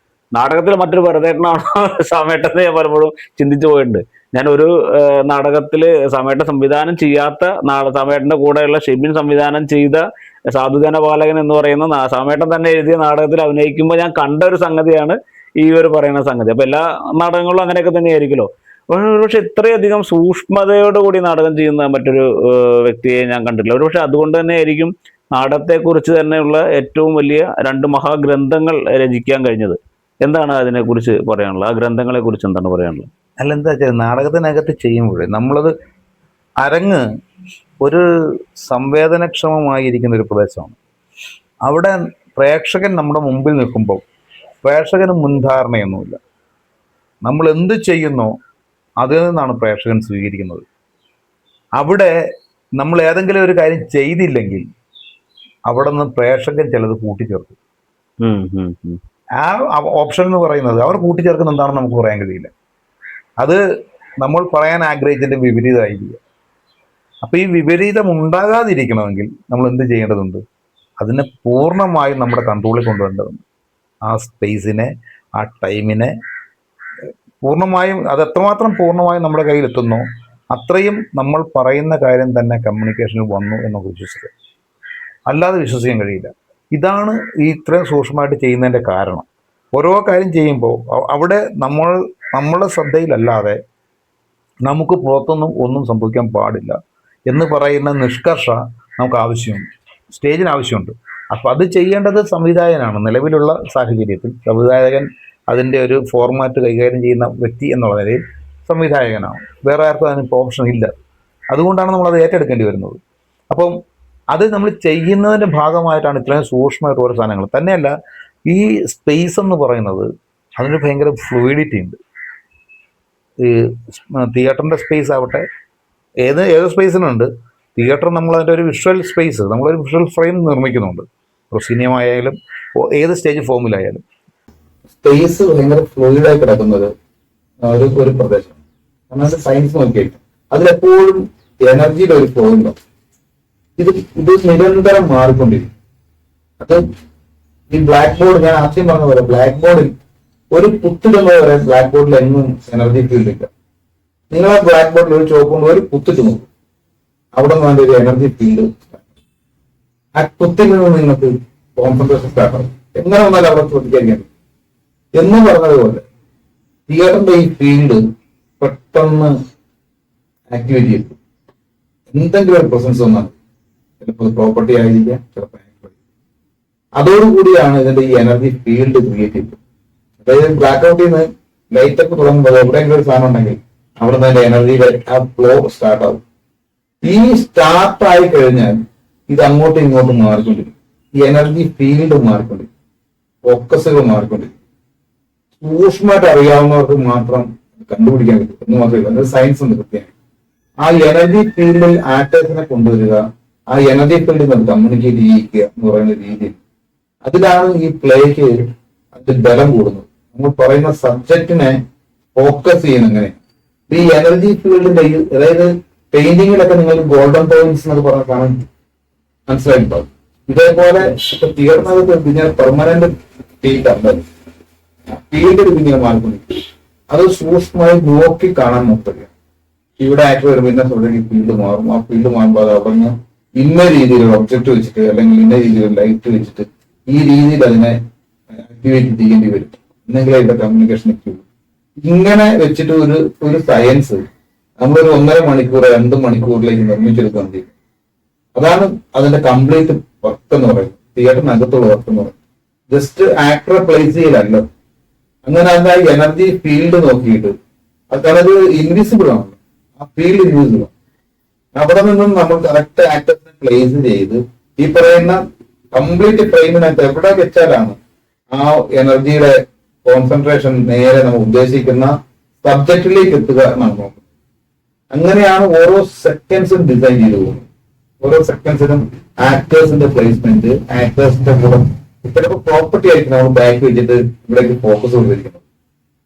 നാടകത്തിൽ മറ്റൊരു ഭരതേട്ടനാണോ സാമേട്ടനെ ഞാൻ പലപ്പോഴും ചിന്തിച്ചു പോയിട്ടുണ്ട്. ഞാൻ ഒരു നാടകത്തില് സാമേട്ടൻ സംവിധാനം ചെയ്യാത്ത സാമേട്ടന്റെ കൂടെയുള്ള ഷെബിൻ സംവിധാനം ചെയ്ത സാധുജന ബാലകൻ എന്ന് പറയുന്ന സാമേട്ടൻ തന്നെ എഴുതിയ നാടകത്തിൽ അഭിനയിക്കുമ്പോൾ ഞാൻ കണ്ട ഒരു സംഗതിയാണ് ഈ ഒരു പറയുന്ന സംഗതി. അപ്പൊ എല്ലാ നാടകങ്ങളും അങ്ങനെയൊക്കെ തന്നെയായിരിക്കുമല്ലോ. പക്ഷെ ഇത്രയധികം സൂക്ഷ്മതയോടുകൂടി നാടകം ചെയ്യുന്ന മറ്റൊരു വ്യക്തിയെ ഞാൻ കണ്ടിട്ടില്ല. ഒരുപക്ഷെ അതുകൊണ്ട് തന്നെ ആയിരിക്കും നാടകത്തെക്കുറിച്ച് തന്നെയുള്ള ഏറ്റവും വലിയ 2 മഹാഗ്രന്ഥങ്ങൾ രചിക്കാൻ കഴിഞ്ഞത്. എന്താണ് അതിനെക്കുറിച്ച് പറയാനുള്ളത്? ആ ഗ്രന്ഥങ്ങളെ കുറിച്ച് എന്താണ് പറയാനുള്ളത്? അല്ല, എന്താ വെച്ചാൽ നാടകത്തിനകത്ത് ചെയ്യുമ്പോഴേ നമ്മളത് അരങ്ങ് ഒരു സംവേദനക്ഷമമായിരിക്കുന്ന ഒരു പ്രദേശമാണ്. അവിടെ പ്രേക്ഷകൻ നമ്മുടെ മുമ്പിൽ നിൽക്കുമ്പോൾ പ്രേക്ഷകന് മുൻധാരണയൊന്നുമില്ല. നമ്മൾ എന്ത് ചെയ്യുന്നോ അതിൽ നിന്നാണ് പ്രേക്ഷകൻ സ്വീകരിക്കുന്നത്. അവിടെ നമ്മൾ ഏതെങ്കിലും ഒരു കാര്യം ചെയ്തില്ലെങ്കിൽ അവിടെ നിന്ന് പ്രേക്ഷകൻ ചിലത് കൂട്ടിച്ചേർക്കും. ആ ഓപ്ഷൻ എന്ന് പറയുന്നത് അവർ കൂട്ടിച്ചേർക്കുന്ന എന്താണെന്ന് നമുക്ക് പറയാൻ കഴിയില്ല. അത് നമ്മൾ പറയാൻ ആഗ്രഹിച്ചതിൻ്റെ വിപരീതമായിരിക്കുക. അപ്പൊ ഈ വിപരീതം ഉണ്ടാകാതിരിക്കണമെങ്കിൽ നമ്മൾ എന്ത് ചെയ്യേണ്ടതുണ്ട്? അതിനെ പൂർണ്ണമായും നമ്മുടെ കൺട്രോളിൽ കൊണ്ടുവരേണ്ടതുണ്ട്. ആ സ്പേസിനെ, ആ ടൈമിനെ പൂർണ്ണമായും, അത് എത്രമാത്രം പൂർണ്ണമായും നമ്മുടെ കയ്യിൽ എത്തുന്നോ അത്രയും നമ്മൾ പറയുന്ന കാര്യം തന്നെ കമ്മ്യൂണിക്കേഷനിൽ വന്നു എന്നൊക്കെ വിശ്വസിക്കുക. അല്ലാതെ വിശ്വസിക്കാൻ കഴിയില്ല. ഇതാണ് ഈ ഇത്രയും സൂക്ഷ്മമായിട്ട് ചെയ്യുന്നതിൻ്റെ കാരണം. ഓരോ കാര്യം ചെയ്യുമ്പോൾ അവിടെ നമ്മളുടെ ശ്രദ്ധയിലല്ലാതെ നമുക്ക് പുറത്തൊന്നും ഒന്നും സംഭവിക്കാൻ പാടില്ല എന്ന് പറയുന്ന നിഷ്കർഷ നമുക്ക് ആവശ്യമുണ്ട്, സ്റ്റേജിന് ആവശ്യമുണ്ട്. അപ്പം അത് ചെയ്യേണ്ടത് സംവിധായകനാണ്. നിലവിലുള്ള സാഹചര്യത്തിൽ സംവിധായകൻ അതിൻ്റെ ഒരു ഫോർമാറ്റ് കൈകാര്യം ചെയ്യുന്ന വ്യക്തി എന്നുള്ള നിലയിൽ സംവിധായകനാണ്. വേറെ ആർക്കും അതിന് ഓപ്ഷൻ ഇല്ല. അതുകൊണ്ടാണ് നമ്മളത് ഏറ്റെടുക്കേണ്ടി വരുന്നത്. അപ്പം അത് നമ്മൾ ചെയ്യുന്നതിൻ്റെ ഭാഗമായിട്ടാണ് ഇത്രയും സൂക്ഷ്മമായിട്ട് ഓരോ സാധനങ്ങൾ. തന്നെയല്ല, ഈ സ്പേസ് എന്ന് പറയുന്നത് അതിന് ഭയങ്കര ഫ്ലൂയിഡിറ്റി ഉണ്ട്. ഈ തിയേറ്ററിൻ്റെ സ്പേസ് ആവട്ടെ, ഏത് സ്പേസിനുണ്ട്. തിയേറ്റർ നമ്മളതിൻ്റെ ഒരു വിഷ്വൽ സ്പേസ്, നമ്മളൊരു വിഷ്വൽ ഫ്രെയിം നിർമ്മിക്കുന്നുണ്ട്. സിനിമ ആയാലും ഏത് സ്റ്റേജ് ഫോമിലായാലും സ്പേസ് ഭയങ്കര ഫ്ലൂയിഡായി കിടക്കുന്നത് ഒരു പ്രദേശം. കാരണം സയൻസ് നോക്കിയിട്ട് അതിലെപ്പോഴും എനർജിയുടെ ഒരു ഫ്ലോ ഉണ്ടാവും. ഇത് ഇത് നിരന്തരം മാറിക്കൊണ്ടിരിക്കും. അത് ഈ ബ്ലാക്ക് ബോർഡ്, ഞാൻ ആദ്യം പറഞ്ഞ പോലെ ബ്ലാക്ക് ബോർഡിൽ ഒരു കുത്തിടുന്നത് വരെ ബ്ലാക്ക് ബോർഡിൽ എങ്ങും എനർജി ഫീൽഡ് ഇല്ല. നിങ്ങൾ ആ ബ്ലാക്ക് ബോർഡിൽ ഒരു ചോക്ക് കൊണ്ട് ഒരു കുത്തിട്ട് നോക്കും, അവിടെ നിന്ന് ഒരു എനർജി ഫീൽഡ്, ആ കുത്തിൽ നിന്ന് നിങ്ങൾക്ക് കോൺസെൻട്രേഷൻ സ്റ്റാർട്ട് ആവും. എങ്ങനെ വന്നാലും അവിടെ ശ്രദ്ധിക്കാൻ എന്ന് പറഞ്ഞതുപോലെ തിയേറ്ററിന്റെ ഈ ഫീൽഡ് പെട്ടെന്ന് ആക്ടിവേറ്റ് ചെയ്യും. എന്തെങ്കിലും ഒരു പ്രസൻസ് വന്നാൽ ചിലപ്പോൾ പ്രോപ്പർട്ടി ആയിരിക്കാം, ചിലപ്പോൾ അതോടുകൂടിയാണ് ഇതിന്റെ ഈ എനർജി ഫീൽഡ് ക്രിയേറ്റ് ചെയ്തത്. അതായത് ബ്ലാക്ക് ഔട്ടിൽ നിന്ന് ലൈറ്റ് ഒക്കെ തുടങ്ങുമ്പോൾ എവിടെയെങ്കിലും ഒരു സാധനം ഉണ്ടെങ്കിൽ അവിടെ നിന്ന് അതിന്റെ എനർജിയുടെ ആ ഫ്ലോ സ്റ്റാർട്ട് ആവും. ഈ സ്റ്റാർട്ട് ആയി കഴിഞ്ഞാൽ ഇത് അങ്ങോട്ടും ഇങ്ങോട്ടും മാറിക്കൊണ്ടിരിക്കും. ഈ എനർജി ഫീൽഡ് മാറിക്കൊണ്ടിരിക്കും, ഫോക്കസുകൾ മാറിക്കൊണ്ടിരിക്കും. സൂക്ഷ്മമായിട്ട് അറിയാവുന്നവർക്ക് മാത്രം കണ്ടുപിടിക്കാൻ പറ്റും എന്ന് മാത്രമല്ല, അത് സയൻസ് ഉണ്ട് കൃത്യമായി. ആ എനർജി ഫീൽഡിൽ ആക്ടേഴ്സിനെ കൊണ്ടുവരിക, ആ എനർജി ഫീൽഡിൽ നിന്ന് കമ്മ്യൂണിക്കേറ്റ് ചെയ്യിക്കുക എന്ന് പറയുന്ന രീതിയിൽ, അതിലാണ് ഈ പ്ലേക്ക് അതിന്റെ ബലം കൂടുന്നത്. നമ്മൾ പറയുന്ന സബ്ജക്റ്റിനെ ഫോക്കസ് ചെയ്യുന്ന എങ്ങനെ ഈ എനർജി ഫീൽഡിന്റെ, അതായത് പെയിന്റിങ്ങിലൊക്കെ നിങ്ങൾ ഗോൾഡൻ പോയിന്റ്സ് എന്നൊക്കെ പറഞ്ഞ കാണാൻ മനസ്സിലായിട്ടുണ്ടാവും. ഇതേപോലെ ഇപ്പൊ തിയേറ്ററിനകത്ത് പിന്നെ പെർമനന്റ് ഫീൽഡ് അല്ല, ഫീൽഡ് ഇങ്ങനെ മാറിക്കൊണ്ടിരിക്കും. അത് സൂക്ഷ്മമായി നോക്കി കാണാൻ നോക്കുക. ഇവിടെ ആക്ടർ വരുമ്പോൾ ഇന്ന സമയത്തേക്ക് ഫീൽഡ് മാറും. ആ ഫീൽഡ് മാറുമ്പോൾ അത് അവിടെ ഇന്ന രീതിയിലുള്ള ഒബ്ജക്ട് വെച്ചിട്ട് അല്ലെങ്കിൽ ഇന്ന രീതിയിലുള്ള ലൈറ്റ് വെച്ചിട്ട് ഈ രീതിയിൽ അതിനെ ആക്ടിവേറ്റ് ചെയ്യേണ്ടി വരും, എന്നെങ്കിലും അതിന്റെ കമ്മ്യൂണിക്കേഷൻ എത്തുള്ളൂ. ഇങ്ങനെ വെച്ചിട്ട് ഒരു സയൻസ് നമ്മളൊരു 1.5 മണിക്കൂർ 2 മണിക്കൂറിലേക്ക് നിർമ്മിച്ചെടുക്കാൻ ചെയ്യും. അതാണ് അതിന്റെ കംപ്ലീറ്റ് വർക്ക് എന്ന് പറയുന്നത്, തിയേറ്ററിനകത്തുള്ള വർക്ക് എന്ന് പറയുന്നത്. ജസ്റ്റ് ആക്ടറെ പ്ലേസ് ചെയ്യലല്ല. അങ്ങനെ അതിന്റെ എനർജി ഫീൽഡ് നോക്കിയിട്ട് അതായത് ഇൻവിസിബിൾ ആണ്, ആ ഫീൽഡ് ഇൻവിസിബിൾ ആണ്. അവിടെ നിന്നും നമ്മൾ കറക്റ്റ് ആക്ടേഴ്സിനെ പ്ലേസ് ചെയ്ത് ഈ പറയുന്ന കംപ്ലീറ്റ് ഫ്രെയിമിനകത്ത് എവിടെ വെച്ചാലാണ് ആ എനർജിയുടെ കോൺസെൻട്രേഷൻ നേരെ നമ്മൾ ഉദ്ദേശിക്കുന്ന സബ്ജക്റ്റിലേക്ക് എത്തുക എന്നാണ് നോക്കുന്നത്. അങ്ങനെയാണ് ഓരോ സെക്കൻഡ്സും ഡിസൈൻ ചെയ്തു പോകുന്നത്. ഓരോ സെക്കൻഡ്സിനും ആക്ടേഴ്സിന്റെ പ്ലേസ്മെന്റ്, ആക്ടേഴ്സിന്റെ കൂടെ ചിലപ്പോൾ പ്രോപ്പർട്ടി ആയിരിക്കും നമ്മൾ ബാക്ക് വെച്ചിട്ട് ഇവിടേക്ക് ഫോക്കസ് കൊടുത്തിരിക്കുന്നത്.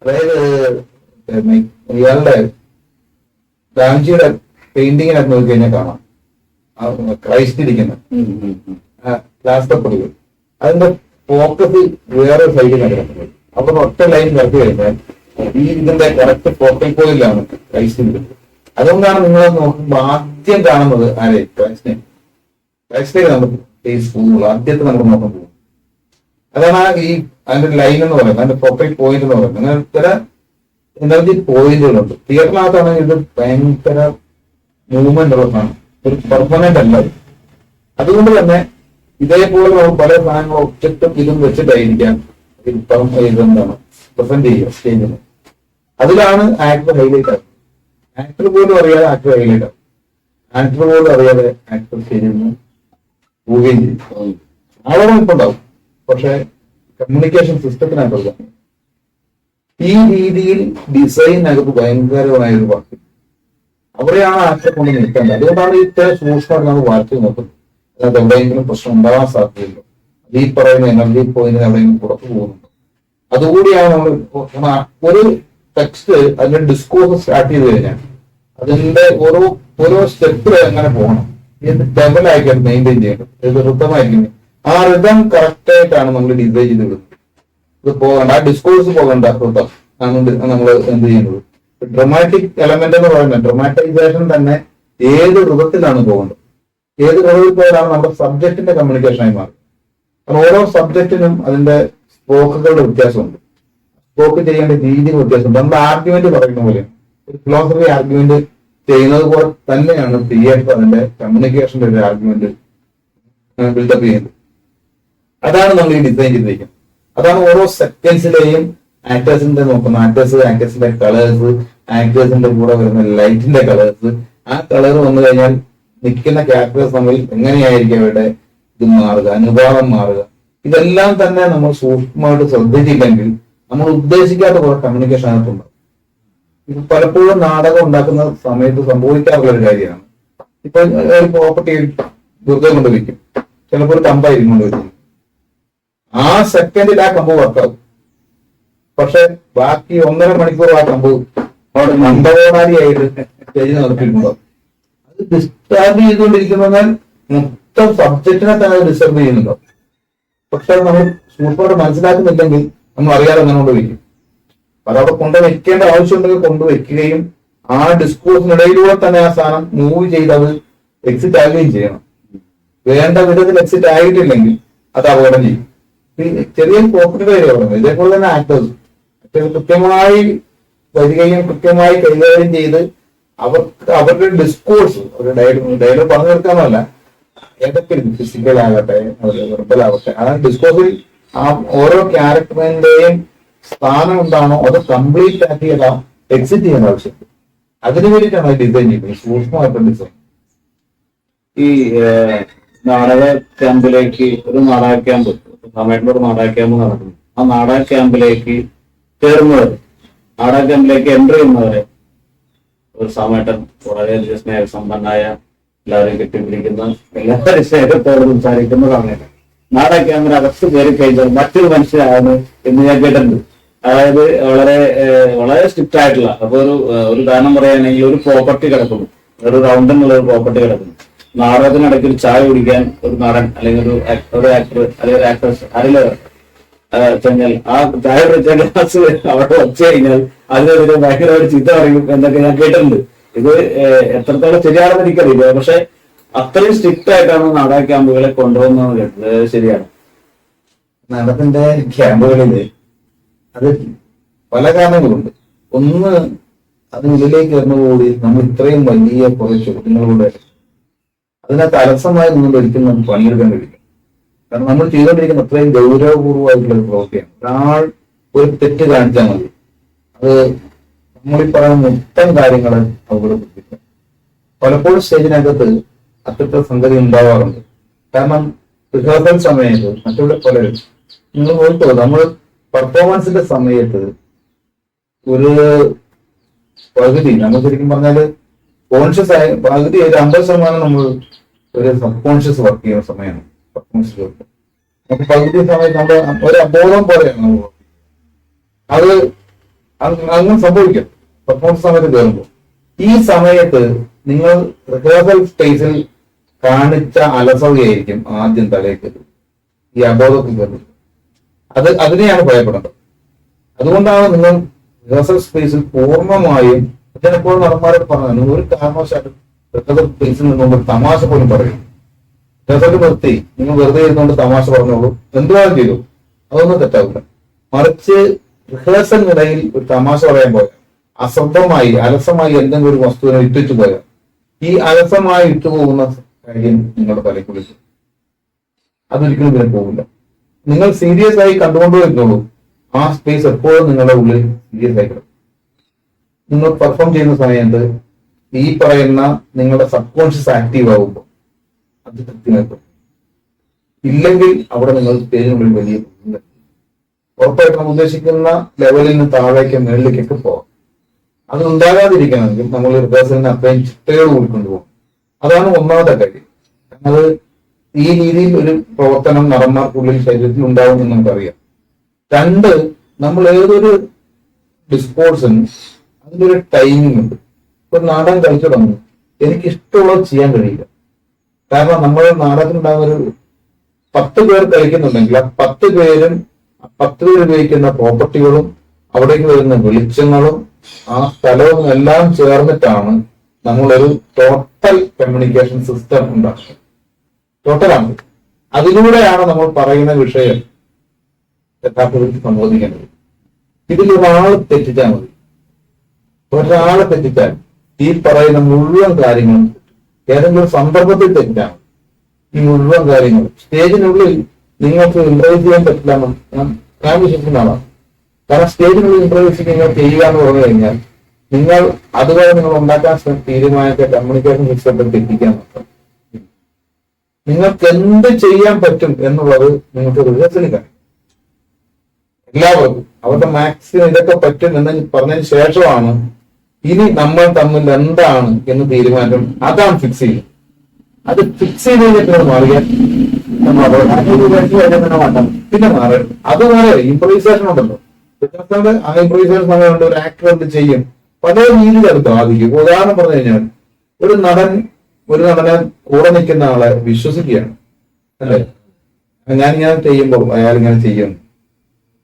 അതായത് ഇയാളുടെ ഗാന്ധിജിയുടെ പെയിന്റിങ്ങിനകത്ത് നോക്കി കഴിഞ്ഞാൽ കാണാം ക്രൈസ്റ്റ് ഇരിക്കുന്ന ലാസ്റ്റപ്പടികൾ, അതിന്റെ ഫോക്കസ് വേറെ സൈഡിൽ നടക്കുന്നത്. അവിടെ ഒറ്റ ലൈൻ വരച്ചു കഴിഞ്ഞാൽ ഈ ഇതിന്റെ കറക്റ്റ് ഫോക്കൽ പോയിന്റിലാണ് ക്രൈസ്റ്റിന്റെ. അതുകൊണ്ടാണ് നിങ്ങൾ നോക്കുമ്പോൾ ആദ്യം കാണുന്നത് ആരെ? ക്രൈസ്റ്റിനെ നമുക്ക് ഫേസ് പോകുള്ളൂ, ആദ്യത്തെ നമ്മൾ നോക്കാൻ പോകും. അതാണ് ഈ അതിന്റെ ലൈൻ എന്ന് പറയുന്നത്, അതിന്റെ ഫോക്കൽ പോയിന്റ് എന്ന് പറയുന്നത്. അങ്ങനെ ചില എനർജി പോയിന്റുകളുണ്ട്. തിയേറ്ററിനകത്താണ് ഇത് ഭയങ്കര മൂവ്മെന്റ് ഉള്ളതാണ്, ഒരു പെർമനന്റ് അല്ല. അതുകൊണ്ട് തന്നെ ഇതേപോലെ പല സാധനങ്ങൾ ഒബ്ജക്റ്റും ഇതും വെച്ചിട്ടായിരിക്കാം ഇതെന്താണ് പ്രസന്റ് ചെയ്യുക സ്റ്റേജിൽ. അതിലാണ് ആക്ടർ ഹൈലൈറ്റ് ആകുന്നത്. ആക്ടർ പോലും അറിയാതെ ആക്ടർ ഹൈലൈറ്റ് ആകും, ആക്ടർ പോലും അറിയാതെ ആക്ടർ സ്റ്റേജിൽ നിന്ന് പോവുകയും ചെയ്യും. ആളോളം ഇപ്പൊ ഉണ്ടാവും, പക്ഷെ കമ്മ്യൂണിക്കേഷൻ സിസ്റ്റത്തിനകത്ത് ഈ രീതിയിൽ ഡിസൈനകത്ത് ഭയങ്കരമായ ഒരു വർക്ക്. അവിടെയാണ് ആക്ടറെ കൊണ്ട് നിൽക്കേണ്ടത്. അതുകൊണ്ടാണ് ഇത്ര സൂക്ഷ്മമായിട്ട് നമ്മൾ വാർത്ത നോക്കുന്നത്. അതിനകത്ത് എവിടെയെങ്കിലും പ്രശ്നം ഉണ്ടാവാൻ സാധ്യതയില്ല. അത് ഈ പറയുന്ന എനർജി പോയിന്റിന് എവിടെയെങ്കിലും പുറത്തു പോകുന്നുണ്ട്. അതുകൂടിയാണ് നമ്മൾ ഒരു ടെക്സ്റ്റ് അതിന്റെ ഡിസ്കോഴ്സ് സ്റ്റാർട്ട് ചെയ്ത് കഴിഞ്ഞാൽ അതിന്റെ ഓരോ സ്റ്റെപ്പിൽ എങ്ങനെ പോകണം, ഏത് ലെവലായിരിക്കും മെയിൻറ്റെയിൻ ചെയ്യേണ്ടത്, ഏത് ഋതമായിരിക്കും. ആ ഋതം കറക്റ്റ് ആയിട്ടാണ് നമ്മൾ ഡിസൈൻ ചെയ്ത് വിടുന്നത്. ഇത് പോകണ്ട, ആ ഡിസ്കോഴ്സ് പോകണ്ട ഋതം ആണ് നമ്മൾ എന്ത് ചെയ്യുന്നത്. ഡ്രമാറ്റിക് എലമെന്റ് എന്ന് പറയുന്നത് ഡ്രമാറ്റൈസേഷൻ തന്നെ ഏത് ഋതത്തിലാണ് പോകേണ്ടത്, ഏത് ഋതത്തിൽ പോയാലാണ് നമ്മുടെ സബ്ജക്റ്റിന്റെ കമ്മ്യൂണിക്കേഷനായി മാറും. കാരണം ഓരോ സബ്ജക്റ്റിനും അതിന്റെ സ്പോക്കുകളുടെ വ്യത്യാസമുണ്ട്, സ്പോക്ക് ചെയ്യേണ്ട രീതിയിൽ വ്യത്യാസമുണ്ട്. നമ്മുടെ ആർഗ്യുമെന്റ് പറയുന്ന പോലെ ഒരു ഫിലോസഫി ആർഗ്യുമെന്റ് ചെയ്യുന്നത് പോലെ തന്നെയാണ് തിയേറ്റർ അതിന്റെ കമ്മ്യൂണിക്കേഷന്റെ ഒരു ആർഗ്യുമെന്റ് ബിൽഡപ്പ് ചെയ്യുന്നത്. അതാണ് നമ്മൾ ഈ ഡിസൈൻ ചെയ്തിരിക്കുന്നത്. അതാണ് ഓരോ സെക്കൻഡ്സിലെയും ആക്ടേഴ്സിന്റെ നോക്കുന്ന ആക്ടേഴ്സിന്റെ കളേഴ്സ്, ആക്ടേഴ്സിന്റെ കൂടെ വരുന്ന ലൈറ്റിന്റെ കളേഴ്സ്. ആ കളർ വന്നു കഴിഞ്ഞാൽ നിൽക്കുന്ന ക്യാരക്ടേഴ്സ് തമ്മിൽ എങ്ങനെയായിരിക്കും അവരുടെ ഇത് മാറുക, അനുഭാവം മാറുക. ഇതെല്ലാം തന്നെ നമ്മൾ സൂക്ഷ്മമായിട്ട് ശ്രദ്ധിച്ചില്ലെങ്കിൽ നമ്മൾ ഉദ്ദേശിക്കാത്ത കുറെ കമ്മ്യൂണിക്കേഷൻ അകത്തുണ്ടാവും. ഇത് പലപ്പോഴും നാടകം ഉണ്ടാക്കുന്ന സമയത്ത് സംഭവിക്കാറുള്ള ഒരു കാര്യമാണ്. ഇപ്പൊ ഒരു പ്രോപ്പർട്ടി ദുർഗം കൊണ്ട് വയ്ക്കും, ചിലപ്പോൾ ഒരു കമ്പായിരിക്കും കൊണ്ട് വയ്ക്കും. ആ സെക്കൻഡിൽ ആ കമ്പ് വർക്കാവും. പക്ഷെ ബാക്കി 1.5 മണിക്കൂർ ആ കമ്പ് അവിടെ മന്ദകോടാലിയായിട്ട് സ്റ്റേജിൽ നിർത്തിയിട്ടുണ്ടാവും. അത് ഡിസ്ചാർജ് ചെയ്തുകൊണ്ടിരിക്കുന്നതിനാൽ മൊത്തം സബ്ജക്റ്റിനെ തന്നെ ഡിസ്റ്റർബ് ചെയ്യുന്നുണ്ടോ? പക്ഷെ നമ്മൾ സൂപ്പറോട് മനസ്സിലാക്കുന്നില്ലെങ്കിൽ നമ്മൾ അറിയാതെ അങ്ങനെ കൊണ്ടുവയ്ക്കും. അതവിടെ കൊണ്ടുവയ്ക്കേണ്ട ആവശ്യമുണ്ടെങ്കിൽ കൊണ്ടുവയ്ക്കുകയും ആ ഡിസ്കോഴ്സിനിടയിലൂടെ തന്നെ ആ സാധനം മൂവ് ചെയ്ത് അത് എക്സിറ്റ് ആകുകയും ചെയ്യണം. വേണ്ട വിധത്തിൽ എക്സിറ്റ് ആയിട്ടില്ലെങ്കിൽ അത് അപകടം ചെയ്യും. ചെറിയ കോപ്പറേറ്റ് കാര്യം പറയുന്നത് ഇതേപോലെ തന്നെ ആക്ടേഴ്സ് കൃത്യമായി വരികയും കൃത്യമായി കൈകാര്യം ചെയ്ത് അവരുടെ ഡിസ്കോഴ്സ് ഒരു ഡയലോഗ് പറഞ്ഞു തീർക്കാന്നല്ല, ഏതൊക്കെ ഫിസിക്കൽ ആകട്ടെ വെർബൽ ആവട്ടെ, ആ ഡിസ്കോഴ്സിൽ ആ ഓരോ ക്യാരക്ടറിന്റെയും സ്ഥാനം എന്താണോ അത് കംപ്ലീറ്റ് ആക്കി എക്സിറ്റ് ചെയ്യാൻ ആവശ്യമുണ്ട്. അതിനു വേണ്ടിയിട്ടാണ് ഡിസൈൻ ചെയ്യുന്നത്, സൂക്ഷ്മമായിട്ടുള്ള ഡിസൈൻ. ഈ നാടക ക്യാമ്പിലേക്ക് ഒരു നാടക ക്യാമ്പ് സമയത്തുള്ള ഒരു നാടക ക്യാമ്പ് നടക്കുന്നു. ആ നാടക ക്യാമ്പിലേക്ക് ചേർന്നവർ, നാടക ക്യാമ്പിലേക്ക് എൻട്രി ചെയ്യുന്നവരെ ഒരു സമയത്തം വളരെയധികം സ്നേഹസമ്പന്നായ, എല്ലാവരും കെട്ടിപ്പിടിക്കുന്ന, എല്ലാവരും സ്നേഹത്തോട് സംസാരിക്കുന്ന സമയത്ത് നാടക ക്യാമ്പിനകത്ത് കയറി കഴിഞ്ഞാൽ മറ്റൊരു മനുഷ്യരാണ് എന്ന് ഞാൻ കേട്ടിട്ടുണ്ട്. അതായത് വളരെ സ്ട്രിക്റ്റ് ആയിട്ടുള്ള, അപ്പൊ ഒരു ഉദാഹരണം പറയുകയാണെങ്കിൽ ഒരു പ്രോപ്പർട്ടി കിടക്കുന്നു, ഒരു റൗണ്ട് എന്നുള്ള ഒരു പ്രോപ്പർട്ടി കിടക്കുന്നു. നാടകത്തിനിടയ്ക്ക് ഒരു ചായ കുടിക്കാൻ ഒരു നടൻ അല്ലെങ്കിൽ ഒരു ആക്ടർ അല്ലെങ്കിൽ ഒരു ആക്ട്രസ് ആരെങ്കിലും കഴിഞ്ഞാൽ ആ ചായ കുടിച്ച ഗ്ലാസ് അവിടെ വച്ചു കഴിഞ്ഞാൽ അതിനെതിരെ ഭയങ്കരമായിട്ട് ചീത്ത പറയും എന്നൊക്കെ ഞാൻ കേട്ടിട്ടുണ്ട്. ഇത് എത്രത്തോളം ശരിയാണെന്ന് എനിക്കറിയില്ല, പക്ഷെ അത്രയും സ്ട്രിക്റ്റ് ആയിട്ടാണ് നാടക ക്യാമ്പുകളെ കൊണ്ടുപോകുന്നത് കേട്ടത്. ശരിയാണ്. നാടകത്തിന്റെ ക്യാമ്പുകളില് അത് പല കാരണങ്ങളുണ്ട്. ഒന്ന്, അതിനുള്ളിലേക്ക് വരുന്നതോടുകൂടി നമ്മൾ ഇത്രയും വലിയ കുറെ ചോദ്യങ്ങളിലൂടെ അതിനകത്ത് അലസമായി നിന്നുകൊണ്ട് ഒരിക്കലും നമുക്ക് പണിയെടുക്കാൻ കഴിയും. കാരണം നമ്മൾ ചെയ്തുകൊണ്ടിരിക്കുന്ന അത്രയും ഗൗരവപൂർവ്വമായിട്ടുള്ള ഒരു പ്രവൃത്തിയാണ്. ഒരാൾ ഒരു തെറ്റ് കാണിച്ചാൽ മതി, അത് നമ്മളീ പറയുന്ന മൊത്തം കാര്യങ്ങൾ അപകടപ്പെടുത്തിക്കും. പലപ്പോഴും സ്റ്റേജിനകത്ത് അത്തരത്തെ സംഗതി ഉണ്ടാവാറുണ്ട്. കാരണം റിഹേഴ്സൽ സമയത്ത് മറ്റുള്ള പലരും നിങ്ങൾ നോക്കോ, നമ്മൾ പെർഫോമൻസിന്റെ സമയത്ത് ഒരു പകുതി നമ്മൾ ശരിക്കും പറഞ്ഞാല് കോൺഷ്യസ് ആയ പകുതി ഒരു 50% നമ്മൾ ഒരു സബ് കോൺഷ്യസ് വർക്ക് ചെയ്യുന്ന സമയമാണ്. പെർഫോമൻസ് നമുക്ക് പകുതി സമയത്ത് നമ്മൾ ഒരു അബോധം പോലെയാണ് അത് അങ്ങനെ സംഭവിക്കും. പെർഫോമൻസ് സമയത്ത് കയറുമ്പോൾ ഈ സമയത്ത് നിങ്ങൾ റിഹേഴ്സൽ സ്പേസിൽ കാണിച്ച അലസതയായിരിക്കും ആദ്യം തലേക്ക് ഈ അബോധത്തിൽ കയറുന്നത്. അതിനെയാണ് ഭയപ്പെടുന്നത്. അതുകൊണ്ടാണ് നിങ്ങൾ റിഹേഴ്സൽ സ്പേസിൽ പൂർണ്ണമായും എപ്പോഴും നടന്മാരോട് പറഞ്ഞത് ഒരു കാരണവശാലും റിഹേഴ്സൽ സ്പേസിൽ നിന്നുകൊണ്ട് തമാശ പോലും പറയും. റിഹേഴ്സൽ നിർത്തി നിങ്ങൾ വെറുതെ ഇരുന്നുകൊണ്ട് തമാശ പറഞ്ഞോളൂ, എന്തുവാനും ചെയ്തു, അതൊന്നും തെറ്റാവില്ല. മറിച്ച് റിഹേഴ്സലിനിടയിൽ ഒരു തമാശ പറയാൻ പോയാൽ, അശ്രദ്ധമായി അലസമായി എന്തെങ്കിലും ഒരു വസ്തുവിനെ ഇട്ടിച്ചു പോയാൽ, ഈ അലസമായി ഇട്ടുപോകുന്ന കാര്യം നിങ്ങളുടെ തലയ്ക്ക് വിളിച്ചു, അതൊരിക്കലും ഇതിനെ പോകില്ല. നിങ്ങൾ സീരിയസ് ആയി കണ്ടുകൊണ്ടുവരുന്നുള്ളൂ. ആ സ്പേസ് എപ്പോഴും നിങ്ങളുടെ ഉള്ളിൽ സീരിയസ് ആയി കിടക്കും. നിങ്ങൾ പെർഫോം ചെയ്യുന്ന സമയത്ത് ഈ പറയുന്ന നിങ്ങളുടെ സബ് കോൺഷ്യസ് ആക്റ്റീവ് ആകുമ്പോൾ അത് കൃത്യമായിട്ടും ഇല്ലെങ്കിൽ അവിടെ നിങ്ങൾ സ്റ്റേജിനുള്ളിൽ വലിയ ഉറപ്പായിട്ട് നമ്മൾ ഉദ്ദേശിക്കുന്ന ലെവലിൽ നിന്ന് താഴേക്ക് മുകളിലേക്കൊക്കെ പോകാം. അത് ഉണ്ടാകാതിരിക്കണമെങ്കിൽ നമ്മൾ റിഹേഴ്സലിന് അത്രയും ചിട്ടയോട് കൂടി കൊണ്ടുപോകും. അതാണ് ഒന്നാമത്തെ കാര്യം. അത് ഈ രീതിയിൽ ഒരു പ്രവർത്തനം നടന്മാർക്കുള്ളിൽ ശരീരത്തിൽ ഉണ്ടാവുമെന്ന് നമുക്കറിയാം. രണ്ട്, നമ്മൾ ഏതൊരു ഡിസ്കോഴ്സിനും അതിൻ്റെ ഒരു ടൈമിംഗ് ഉണ്ട്. ഇപ്പൊ നാടകം കളിച്ചു തുടങ്ങും, എനിക്ക് ഇഷ്ടമുള്ളത് ചെയ്യാൻ കഴിയില്ല. കാരണം നമ്മൾ നാടകത്തിനുണ്ടാകുന്ന ഒരു 10 പേർ കളിക്കുന്നുണ്ടെങ്കിൽ ആ 10 പേരും 10 പേർ ഉപയോഗിക്കുന്ന പ്രോപ്പർട്ടികളും അവിടേക്ക് വരുന്ന വെളിച്ചങ്ങളും ആ സ്ഥലവും എല്ലാം ചേർന്നിട്ടാണ് നമ്മളൊരു ടോട്ടൽ കമ്മ്യൂണിക്കേഷൻ സിസ്റ്റം ഉണ്ടാക്കുന്നത്. ടോട്ടലാണ്. അതിലൂടെയാണ് നമ്മൾ പറയുന്ന വിഷയം യഥാർത്ഥത്തിൽ സംബോധിക്കേണ്ടത്. ഇതിൽ ഒരാൾ തെറ്റിച്ചാൽ മതി. ഒരാളെ തെറ്റിച്ചാൽ ഈ പറയുന്ന മുഴുവൻ കാര്യങ്ങളും ഏതെങ്കിലും സന്ദർഭത്തിൽ തെറ്റിച്ചാൽ ഈ മുഴുവൻ കാര്യങ്ങളും സ്റ്റേജിനുള്ളിൽ നിങ്ങൾക്ക് ഇംപ്രൈസ് ചെയ്യാൻ പറ്റില്ല ഞാൻ വിശ്വസിക്കുന്ന ആളാണ്. കാരണം സ്റ്റേജിനുള്ളിൽ ഇംപ്രൈസ് നിങ്ങൾ ചെയ്യുക എന്ന് പറഞ്ഞു കഴിഞ്ഞാൽ നിങ്ങൾ അതുവരെ നിങ്ങൾ ഉണ്ടാക്കാൻ തീരുമാനിച്ച കമ്മ്യൂണിക്കേഷൻ സിസ്റ്റത്തിൽ തെറ്റിക്കാൻ നോക്കാം. നിങ്ങൾക്ക് എന്ത് ചെയ്യാൻ പറ്റും എന്നുള്ളത് നിങ്ങൾക്ക് റിഹേഴ്സലിൽ കാണും. എല്ലാവർക്കും അവരുടെ മാക്സിമം ഇതൊക്കെ പറ്റും എന്ന് പറഞ്ഞതിന് ശേഷമാണ് ഇനി നമ്മൾ തമ്മിൽ എന്താണ് എന്ന് തീരുമാനം. അതാണ് ഫിക്സ് ചെയ്യുന്നത്. അത് ഫിക്സ് ചെയ്ത് കഴിഞ്ഞിട്ട് മാറിയാൽ പിന്നെ മാറി അത് വേറെ ഇംപ്രൈസേഷൻ ഉണ്ടല്ലോ. ആ ഇംപ്രൈസേഷൻ സമയമുണ്ട്. ഒരു ആക്ടർ എന്ത് ചെയ്യും, പല രീതിയിൽ അത് ബാധിക്കും. ഉദാഹരണം പറഞ്ഞു കഴിഞ്ഞാൽ ഒരു നടൻ ഒരു നടനെ കൂടെ നിൽക്കുന്ന ആളെ വിശ്വസിക്കുകയാണ്, അല്ലേ? ഞാനിങ്ങനെ ചെയ്യുമ്പോൾ അയാൾ ഇങ്ങനെ ചെയ്യും,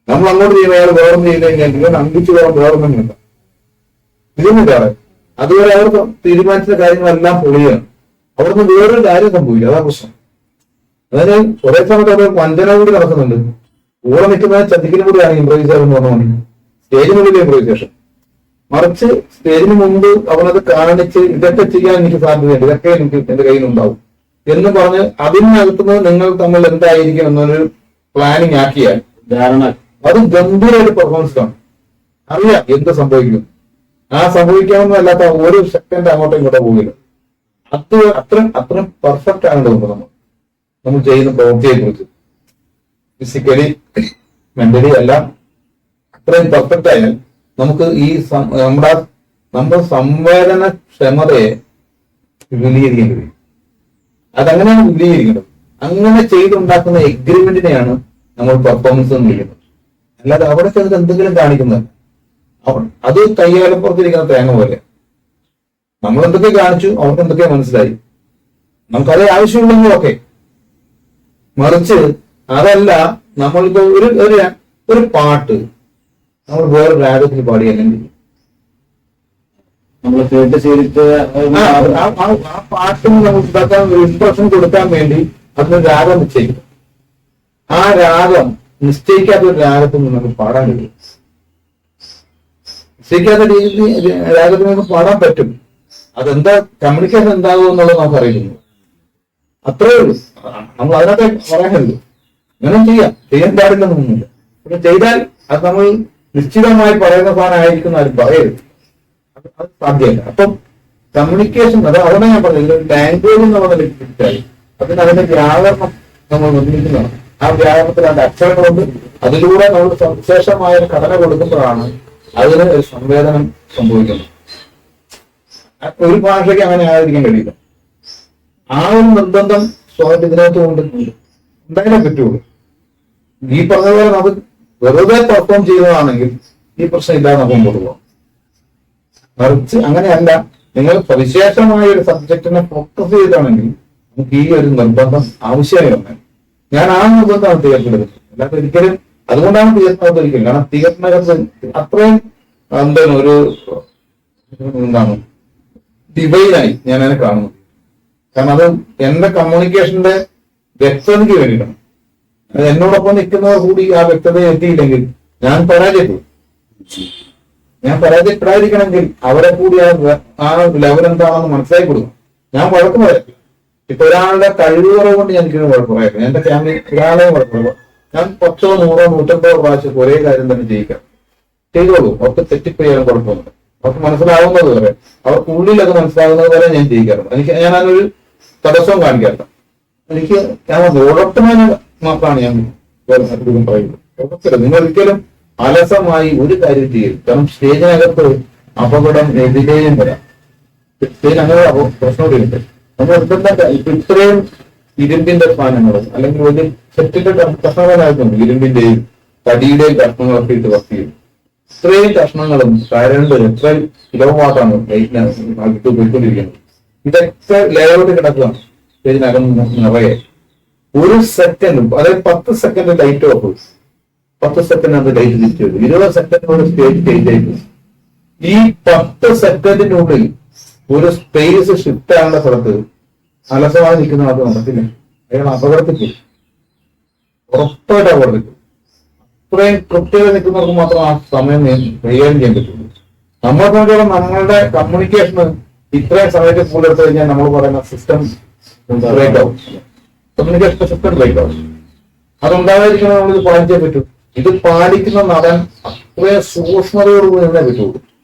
നമ്മൾ അങ്ങോട്ട് ചെയ്യുമ്പോൾ അയാൾ വേറൊന്നും ചെയ്ത് കഴിഞ്ഞാൽ നിങ്ങൾ അങ്കിച്ചു വേറൊന്നും ഇല്ല. ഇതൊന്നുമില്ല. അതുവരെ അവർ തീരുമാനിച്ച കാര്യങ്ങളെല്ലാം പൊളിയാണ്. അവിടുന്ന് വേറൊരു കാര്യം സംഭവിക്കും. അതാ പ്രശ്നം. അതായത് ഒരേ സമയത്ത് അവിടെ വഞ്ചന കൂടി നടക്കുന്നുണ്ട്. കൂടെ നിൽക്കുന്ന ചതിക്കിനും കൂടിയാണ് ഇംപ്രൈസേഷൻ എന്ന് പറഞ്ഞാൽ സ്റ്റേജിനുള്ളിലെ ഇംപ്രൈസേഷൻ. മറിച്ച് സ്റ്റേജിന് മുമ്പ് അവനത് കാണിച്ച് ഇതൊക്കെ ചെയ്യാൻ എനിക്ക് സാധ്യതയുണ്ട്, ഇതൊക്കെ എനിക്ക് എന്റെ കയ്യിലുണ്ടാവും എന്ന് പറഞ്ഞ് അതിനകത്തുനിന്ന് നിങ്ങൾ തമ്മിൽ എന്തായിരിക്കും എന്നൊരു പ്ലാനിങ് ആക്കിയാൽ അത് ഗംഭീരമായിട്ട് പെർഫോമൻസ് കാണും. അറിയാം എന്ത് സംഭവിക്കും. ആ സംഭവിക്കാവുന്നതല്ലാത്ത ഒരു സെക്കൻഡ് അങ്ങോട്ടും ഇങ്ങോട്ടോ പോകില്ല. അത്രയും പെർഫെക്റ്റ് ആണ് നമ്മൾ ചെയ്യുന്ന പ്രവൃത്തിയെ കുറിച്ച്. ഫിസിക്കലി മെന്റലി എല്ലാം അത്രയും പെർഫെക്റ്റ് ആയാൽ നമുക്ക് ഈ നമ്മുടെ സംവേദന ക്ഷമതയെ വിപുലീകരിക്കാൻ കഴിയും. അതങ്ങനെയാണ് വിപുലീകരിക്കേണ്ടത്. അങ്ങനെ ചെയ്തുണ്ടാക്കുന്ന എഗ്രിമെന്റിനെയാണ് നമ്മൾ പെർഫോമൻസ് എന്ന് വിളിക്കുന്നത്. അല്ലാതെ അവിടെ ചെന്നിട്ട് എന്തെങ്കിലും കാണിക്കുന്നത് അത് കയ്യാലപ്പുറത്തിരിക്കുന്ന തേങ്ങ പോലെ. നമ്മൾ എന്തൊക്കെ കാണിച്ചു, അവർക്ക് എന്തൊക്കെ മനസ്സിലായി, നമുക്കതേ ആവശ്യമുള്ളെങ്കിലൊക്കെ. മറിച്ച് അതല്ല, നമ്മളിപ്പോ ഒരു പാട്ട് നമ്മൾ വേറെ രാഗത്തിൽ പാടി അല്ലെങ്കിൽ നമ്മൾ കേട്ട് ശീലിച്ച് ആ പാട്ടിന് നമുക്ക് ഉണ്ടാക്കാൻ ഒരു ഇംപ്രഷൻ കൊടുക്കാൻ വേണ്ടി അതിനൊരു രാഗം നിശ്ചയിക്കും. ആ രാഗം നിശ്ചയിക്കാത്ത ഒരു രാഗത്തിൽ നിന്ന് നമുക്ക് പാടാൻ കഴിയും. നിശ്ചയിക്കാത്ത രീതിയിൽ രാഗത്തിൽ നമുക്ക് പാടാൻ പറ്റും. അതെന്താ കമ്മ്യൂണിക്കേഷൻ എന്താകും എന്നുള്ളത് നമുക്ക് അറിയിക്കുന്നു. അത്രേ ഉള്ളൂ. നമ്മൾ അതിനകത്ത് പറയാനുള്ളൂ. അങ്ങനെ ചെയ്യാൻ പാടില്ലെന്നൊന്നുമില്ല. പക്ഷെ ചെയ്താൽ അത് നമ്മൾ നിശ്ചിതമായി പറയുന്ന സാധനമായിരിക്കും ആരും പറയരുത്. അത് സാധ്യമല്ല. അപ്പം കമ്മ്യൂണിക്കേഷൻ അത് അവിടെ ഞാൻ പറഞ്ഞത് ലാംഗ്വേജ് എന്നുള്ള കിട്ടായി. അതിന്റെ വ്യാകരണം നമ്മൾ നിർമ്മിക്കുന്നതാണ്. ആ വ്യാകരണത്തിൽ അതിന്റെ അക്ഷരങ്ങളുണ്ട്. അതിലൂടെ നമ്മൾ സവിശേഷമായ ഒരു ഘടന കൊടുക്കുമ്പോഴാണ് അതിന് ഒരു സംവേദനം സംഭവിക്കുന്നത്. ഒരു ഭാഷയ്ക്ക് അങ്ങനെ ആയിരിക്കാൻ കഴിയില്ല. ആ ഒരു നിർബന്ധം സ്വയം ഇതിനകത്ത് കൊണ്ട് ഉണ്ടായാലേ പറ്റുള്ളൂ. ഈ പറഞ്ഞ പോലെ നമുക്ക് വെറുതെ പെർഫോം ചെയ്യുന്നതാണെങ്കിൽ ഈ പ്രശ്നം ഇല്ലാതെ നമുക്ക് മുമ്പോട്ട് പോകാം. മറിച്ച് അങ്ങനെയല്ല, നിങ്ങൾ സവിശേഷമായ ഒരു സബ്ജക്റ്റിനെ ഫോക്കസ് ചെയ്താണെങ്കിൽ നമുക്ക് ഈ ഒരു നിർബന്ധം ആവശ്യമായി. ഞാൻ ആ നിർബന്ധമാണ് തിയേറ്ററിൽ. അല്ലാതെ ഒരിക്കലും അതുകൊണ്ടാണ് തിയേറ്ററിനകത്ത് ഒരിക്കലും. കാരണം തിയേറ്ററിനകത്ത് അത്രയും ഒരു ഡിവൈനായി ഞാൻ അതിനെ കാണുന്നു. കാരണം അത് എന്റെ കമ്മ്യൂണിക്കേഷന്റെ വ്യക്തതയ്ക്ക് വേണ്ടിയിട്ടാണ്. അത് എന്നോടൊപ്പം നിൽക്കുന്നവർ കൂടി ആ വ്യക്തതയെ എത്തിയില്ലെങ്കിൽ ഞാൻ പരാജയപ്പെടും. ഞാൻ പരാജയപ്പെടാതിരിക്കണമെങ്കിൽ അവരെ കൂടി ആ ലെവൽ എന്താണെന്ന് മനസ്സിലാക്കി കൊടുക്കും. ഞാൻ വഴക്ക് പറയാം. ഇപ്പൊ ഒരാളുടെ കഴിവുകളെ കൊണ്ട് എനിക്ക് വഴക്ക് പറയാം. എന്റെ ഫാമിലി ഒരാളെയും വഴക്ക് പറയാം. ഞാൻ 10, 100, 150 പ്രാവശ്യം ഒരേ കാര്യം തന്നെ ചെയ്യിക്കാം. ചെയ്തോളൂ. അവർക്ക് തെറ്റിപ്പോയാലും കുഴപ്പമൊന്നുമില്ല. അവർക്ക് മനസ്സിലാവുന്നത് വരെ, അവർക്ക് ഉള്ളിൽ അത് മനസ്സിലാകുന്നത് വരെ ഞാൻ ചെയ്യിക്കാറുണ്ട്. ഞാൻ അതിനൊരു തടസ്സവും കാണിക്കാറില്ല. ഞാൻ ഉറപ്പുമായി മാത്രമാണ് ഞാൻ പറയുന്നത്. ഉറപ്പില്ല. നിങ്ങൾ ഒരിക്കലും അലസമായി ഒരു കാര്യം ചെയ്യരുത്. കാരണം സ്റ്റേജിനകത്ത് അപകടം എതിരെയും വരാം. സ്റ്റേജ് അങ്ങനെ പ്രശ്നമില്ല. നമ്മൾ ഇപ്പൊ ഇത്രയും ഇരുമ്പിന്റെ സാധനങ്ങൾ അല്ലെങ്കിൽ ഒരു സെറ്റിന്റെ കഷ്ണങ്ങളായിട്ടുണ്ട്. ഇരുമ്പിന്റെയും തടിയുടെയും കഷ്ണങ്ങളൊക്കെ ഇട്ട് വർക്ക് ചെയ്യും. ഇത്രയും കഷ്ണങ്ങളും കരണ്ട് എത്ര കിലോ വാട്ടാണ് ലൈറ്റിനകത്ത് പോയിക്കൊണ്ടിരിക്കുന്നത്. ഇതൊക്കെ ലെയറോട്ട് കിടക്കുകയാണ് സ്റ്റേജിനകം നിറയെ. ഒരു സെക്കൻഡ്, അതായത് 10 സെക്കൻഡ് ലൈറ്റ് ഓഫ്, 10 സെക്കൻഡ് അത് ലൈറ്റ് തിരിച്ചു വരും. 20 സെക്കൻഡിനുള്ളിൽ സ്റ്റേജ് ചേഞ്ച് ആയിട്ട് ഈ 10 സെക്കൻഡിനുള്ളിൽ ഒരു സ്പേസ് ഷിഫ്റ്റ് ആകേണ്ട സ്ഥലത്ത് അലസമായി നിൽക്കുന്ന ആൾക്ക് നടക്കില്ല. അയാൾ അപകടത്തിൽ ഉറപ്പായിട്ട് അപകടത്തിൽ. അത്രയും കൃത്യത നിൽക്കുന്നവർക്ക് മാത്രം ആ സമയം കൈകാര്യം ചെയ്യാൻ പറ്റുള്ളൂ. നമ്മളെ സംബന്ധിച്ചോളം നമ്മളുടെ കമ്മ്യൂണിക്കേഷന് ഇത്രയും സമയത്ത് കൂടുതൽ എടുത്തു കഴിഞ്ഞാൽ നമ്മൾ പറയുന്ന സിസ്റ്റം ബ്രേക്ക് ആവും. കമ്മ്യൂണിക്കേഷൻ സിസ്റ്റം ബ്രേക്ക് ആവും. അതുണ്ടാകാതിരിക്കണം നമ്മളിത് പാലിച്ചേ പറ്റൂ. ഇത് പാലിക്കുന്ന നടൻ അത്രയും സൂക്ഷ്മതയോടുകൂടി നിന്നേ പറ്റുള്ളൂ.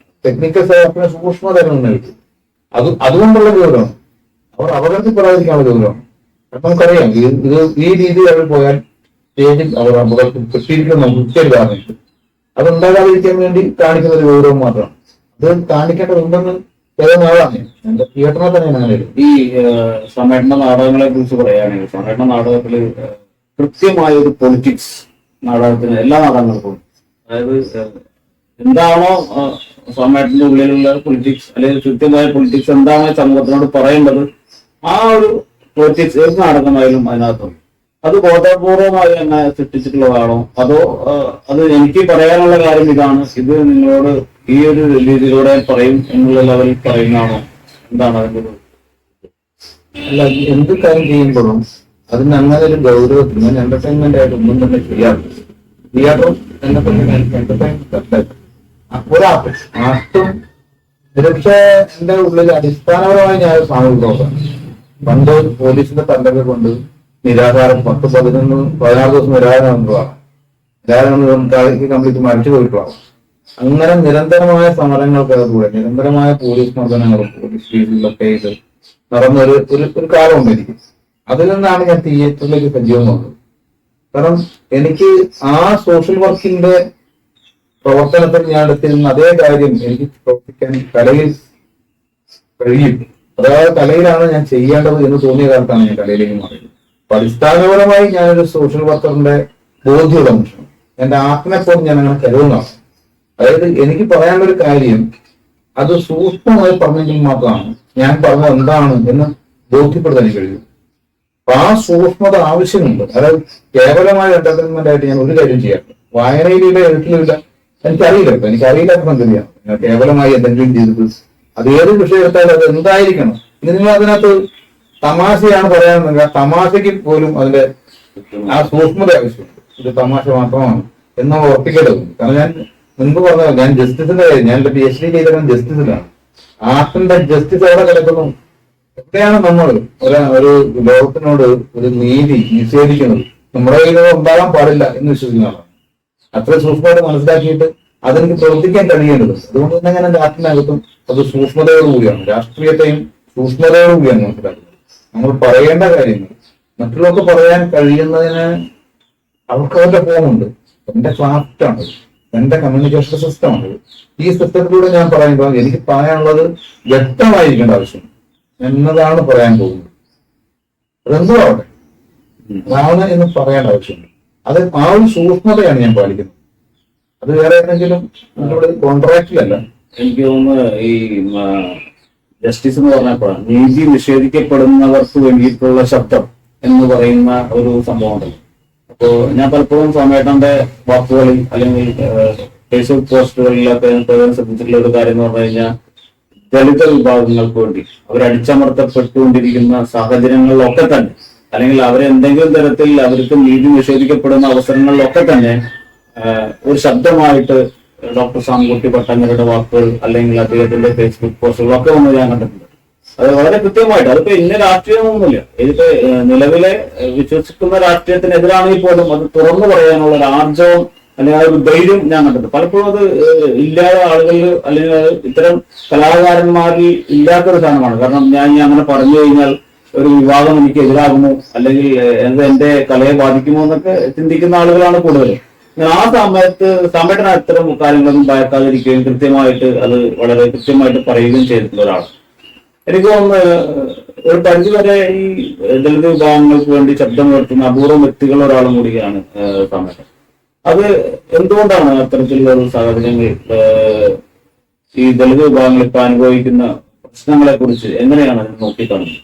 ടെക്നിക്കൽ സേവനത്തിന് സൂക്ഷ്മത നിന്നേ പറ്റൂ. അതുകൊണ്ടുള്ള ഗൗരവമാണ്. അവർ അപകടത്തിൽപ്പെടാതിരിക്കാനുള്ള ഗൗരവമാണ്. കാരണം നമുക്കറിയാം ഇത് ഈ രീതിയിൽ അവർ പോയാൽ സ്റ്റേജിൽ അവർ അപകടത്തിൽ പെട്ടിരിക്കുന്ന നമുക്ക് ഒത്തിരി കാരണമുണ്ട്. അതുണ്ടാകാതിരിക്കാൻ വേണ്ടി കാണിക്കുന്ന ഒരു ഗൗരവം മാത്രമാണ്. അത് കാണിക്കേണ്ടതുണ്ടെന്ന് പറയുന്ന ആളാണ് എന്റെ തിയേറ്ററിനെ തന്നെയാണ് അങ്ങനെ. ഈ സമ്മേളന നാടകങ്ങളെ കുറിച്ച് പറയുകയാണെങ്കിൽ സമ്മേളന നാടകത്തില് കൃത്യമായ ഒരു പൊളിറ്റിക്സ് നാടകത്തിന് എല്ലാ നാടകങ്ങൾക്കും, അതായത് എന്താണോ സമ്മേളനത്തിന്റെ ഉള്ളിലുള്ള പൊളിറ്റിക്സ് അല്ലെങ്കിൽ കൃത്യമായ പൊളിറ്റിക്സ് എന്താണോ സമൂഹത്തിനോട് പറയേണ്ടത് ആ ഒരു പൊളിറ്റിക്സ് ഏത് നാടകമായാലും അതിനകത്തുണ്ട്. അത് ബോധപൂർവമായി എന്നെ സൃഷ്ടിച്ചിട്ടുള്ളതാണോ, അതോ അത് എനിക്ക് പറയാനുള്ള കാര്യം ഇതാണ്, ഇത് നിങ്ങളോട് ഈ ഒരു രീതിയിലൂടെ പറയും എന്നുള്ള ലെവലിൽ പറയുന്നതാണോ, എന്താണ് അതിന്റെ ഒരു അല്ല, എന്ത് കാര്യം ചെയ്യുമ്പോഴും അതിന് അങ്ങനെ ഒരു ഗൗരവത്തിൽ ഞാൻ എന്റർടൈൻമെന്റ് ആയിട്ട് ഒന്നും തന്നെ ചെയ്യാറില്ല. തിയേറ്ററും എന്നെ തന്നെ എന്റർടൈൻമെന്റ് ആർട്ടും പക്ഷേ എന്റെ ഉള്ളിൽ അടിസ്ഥാനപരമായി ഞാൻ ഒരു സാമൂഹിക പ്രവർത്തനം. പണ്ട് പോലീസിന്റെ തണ്ടൊക്കെ കൊണ്ട് നിരാഹാരം 10-11-16 ദിവസം നിരാഹാരം കൊണ്ടുപോകാം. നിരാഹാരം കംപ്ലീറ്റ് മരിച്ചു പോയിട്ടുള്ളതാണ്. അങ്ങനെ നിരന്തരമായ സമരങ്ങൾക്കകത്തൂടെ നിരന്തരമായ പോലീസ് മർദ്ദനങ്ങളും പോലീസ് സ്റ്റേഷനിലൊക്കെ ഇത് നടന്നൊരു ഒരു കാലമുണ്ട് എനിക്ക്. അതിൽ നിന്നാണ് ഞാൻ തിയേറ്ററിലേക്ക് സജീവം വന്നത്. കാരണം എനിക്ക് ആ സോഷ്യൽ വർക്കിന്റെ പ്രവർത്തനത്തിൽ ഞാൻ എടുത്തിരുന്ന അതേ കാര്യം എനിക്ക് പ്രവർത്തിക്കാൻ കലയിൽ കഴിയും. അതായത് കലയിലാണ് ഞാൻ ചെയ്യേണ്ടത് എന്ന് തോന്നിയ കാലത്താണ് ഞാൻ കലയിലേക്ക് മാറിയത്. അപ്പൊ അടിസ്ഥാനപരമായി ഞാനൊരു സോഷ്യൽ വർക്കറിന്റെ ബോധ്യമുള്ള മനുഷ്യനാണ്. എന്റെ ആത്മനെ പോലും ഞാൻ അങ്ങനെ കരുതുന്നതാണ്. അതായത് എനിക്ക് പറയാനുള്ള ഒരു കാര്യം അത് സൂക്ഷ്മമായി പറഞ്ഞെങ്കിൽ മാത്രമാണ് ഞാൻ പറഞ്ഞത് എന്താണ് എന്ന് ബോധ്യപ്പെടുത്താൻ കഴിയും. അപ്പൊ ആ സൂക്ഷ്മത ആവശ്യമുണ്ട്. അതായത് കേവലമായ എന്റർടൈൻമെന്റ് ആയിട്ട് ഞാൻ ഒരു കാര്യം ചെയ്യാറില്ല. വായനയിലില്ല, എഴുത്തിലില്ല, എനിക്കറിയില്ല. എനിക്കറിയില്ലാത്ത സംഗതിയാണ്. ഞാൻ കേവലമായി എന്തെങ്കിലും ചെയ്തിട്ട് അത് ഏത് വിഷയം എടുത്താലും അത് എന്തായിരിക്കണം. ഇനി നിങ്ങൾ അതിനകത്ത് തമാശയാണ് പറയാനെങ്കിൽ തമാശയ്ക്ക് പോലും അതിന്റെ ആ സൂക്ഷ്മത ആവശ്യമുണ്ട്. ഇത് തമാശ മാത്രമാണ് എന്നുള്ള ഉറപ്പിക്കേണ്ടതുണ്ട്. കാരണം ഞാൻ മുൻപ് പറഞ്ഞത് ഞാൻ ജസ്റ്റിസിന്റെ കാര്യം, ഞാൻ എന്റെ PhD ചെയ്തത് ജസ്റ്റിസിലാണ്. ആർട്ടിന്റെ ജസ്റ്റിസ് എവിടെ കിടക്കുന്നു? എവിടെയാണ് നമ്മൾ ഒരു ലോകത്തിനോട് ഒരു നീതി നിഷേധിക്കുന്നത്? നമ്മുടെ കയ്യിൽ ഉണ്ടാകാൻ പാടില്ല എന്ന് വിശ്വസിക്കുന്നതാണ്. അത്ര സൂക്ഷ്മമായിട്ട് മനസ്സിലാക്കിയിട്ട് അതെനിക്ക് പ്രവർത്തിക്കാൻ കഴിയേണ്ടത്. അതുകൊണ്ട് തന്നെ ഞാൻ എന്റെ ആർട്ടിനകത്തും അത് സൂക്ഷ്മതയോടുകൂടിയാണ്, രാഷ്ട്രീയത്തെയും സൂക്ഷ്മതയോടുകൂടിയാണ് മനസ്സിലാക്കുന്നത്. നമ്മൾ പറയേണ്ട കാര്യങ്ങൾ മറ്റുള്ളവർക്ക് പറയാൻ കഴിയുന്നതിന് അവർക്ക് അവരുടെ ഫോമുണ്ട്. എന്റെ ക്രാഫ്റ്റാണ്, എന്റെ കമ്മ്യൂണിക്കേഷൻ സിസ്റ്റമാണ്. ഈ സിസ്റ്റത്തിലൂടെ ഞാൻ പറയുമ്പോൾ എനിക്ക് പറയാനുള്ളത് വ്യക്തമായിരിക്കേണ്ട ആവശ്യം എന്നതാണ് പറയാൻ പോകുന്നത്. അതെന്തോ ആവട്ടെ, അതാണ് എന്ന് പറയേണ്ട ആവശ്യമുണ്ട്. അത് ആ ഒരു സൂക്ഷ്മതയാണ് ഞാൻ പാലിക്കുന്നത്. അത് വേറെ എന്തെങ്കിലും നമ്മുടെ കോൺട്രാക്റ്റിലല്ല. എനിക്ക് തോന്നുന്നു ഈ ജസ്റ്റിസ് എന്ന് പറഞ്ഞപ്പോൾ നീതി നിഷേധിക്കപ്പെടുന്നവർക്ക് വേണ്ടിയിട്ടുള്ള ശബ്ദം എന്ന് പറയുന്ന ഒരു സംഭവം ഉണ്ടല്ലോ. അപ്പോ ഞാൻ പലപ്പോഴും സോമേട്ടന്റെ വാക്കുകളിൽ അല്ലെങ്കിൽ ഫേസ്ബുക്ക് പോസ്റ്റുകളിലൊക്കെ ശ്രദ്ധിച്ചിട്ടുള്ള ഒരു കാര്യം എന്ന് പറഞ്ഞു കഴിഞ്ഞാൽ ദളിത് വിഭാഗങ്ങൾക്ക് വേണ്ടി അവരടിച്ചമർത്തപ്പെട്ടുകൊണ്ടിരിക്കുന്ന സാഹചര്യങ്ങളിലൊക്കെ തന്നെ, അല്ലെങ്കിൽ അവരെന്തെങ്കിലും തരത്തിൽ അവർക്ക് നീതി നിഷേധിക്കപ്പെടുന്ന അവസരങ്ങളിലൊക്കെ തന്നെ ഒരു ശബ്ദമായിട്ട് ഡോക്ടർ സാംകുട്ടി പട്ടങ്ങരുടെ വാക്കുകൾ അല്ലെങ്കിൽ അദ്ദേഹത്തിന്റെ ഫേസ്ബുക്ക് പോസ്റ്റുകളൊക്കെ വന്ന് ഞാൻ കണ്ടിട്ടുണ്ട്. അത് വളരെ കൃത്യമായിട്ട്, അതിപ്പോ ഇന്ന രാഷ്ട്രീയമൊന്നുമില്ല, ഇതിപ്പോ നിലവിലെ വിശ്വസിക്കുന്ന രാഷ്ട്രീയത്തിനെതിരാണെങ്കിൽ പോലും അത് തുറന്നു പറയാനുള്ള ഒരു ആർജവം അല്ലെങ്കിൽ ആ ഒരു ധൈര്യം ഞാൻ കണ്ടിട്ടുണ്ട്. പലപ്പോഴും അത് ഇല്ലാത്ത ആളുകളിൽ അല്ലെങ്കിൽ ഇത്തരം കലാകാരന്മാരിൽ ഇല്ലാത്തൊരു സാധനമാണ്. കാരണം ഞാൻ അങ്ങനെ പറഞ്ഞു കഴിഞ്ഞാൽ ഒരു വിവാദം എനിക്ക് എതിരാകുമോ അല്ലെങ്കിൽ എന്റെ കലയെ ബാധിക്കുമോ എന്നൊക്കെ ചിന്തിക്കുന്ന ആളുകളാണ് കൂടുതൽ. ആ സമയത്ത് സമയത്തിന് അത്തരം കാര്യങ്ങളൊന്നും ഭയക്കാതിരിക്കുകയും കൃത്യമായിട്ട് അത് വളരെ കൃത്യമായിട്ട് പറയുകയും ചെയ്തിട്ടുള്ള ഒരാളാണ്. എനിക്ക് തോന്നുന്നു ഒരു പരിധിവരെ ഈ ദളിത് വിഭാഗങ്ങൾക്ക് വേണ്ടി ശബ്ദമുയർത്തുന്ന അപൂർവം വ്യക്തികൾ ഒരാളും കൂടിയാണ് സമയം. അത് എന്തുകൊണ്ടാണ് അത്തരത്തിലുള്ള ഒരു സാഹചര്യങ്ങൾ ഈ ദളിത് വിഭാഗങ്ങൾ ഇപ്പൊ അനുഭവിക്കുന്ന പ്രശ്നങ്ങളെ കുറിച്ച് എങ്ങനെയാണ് നോക്കിക്കാണുന്നത്?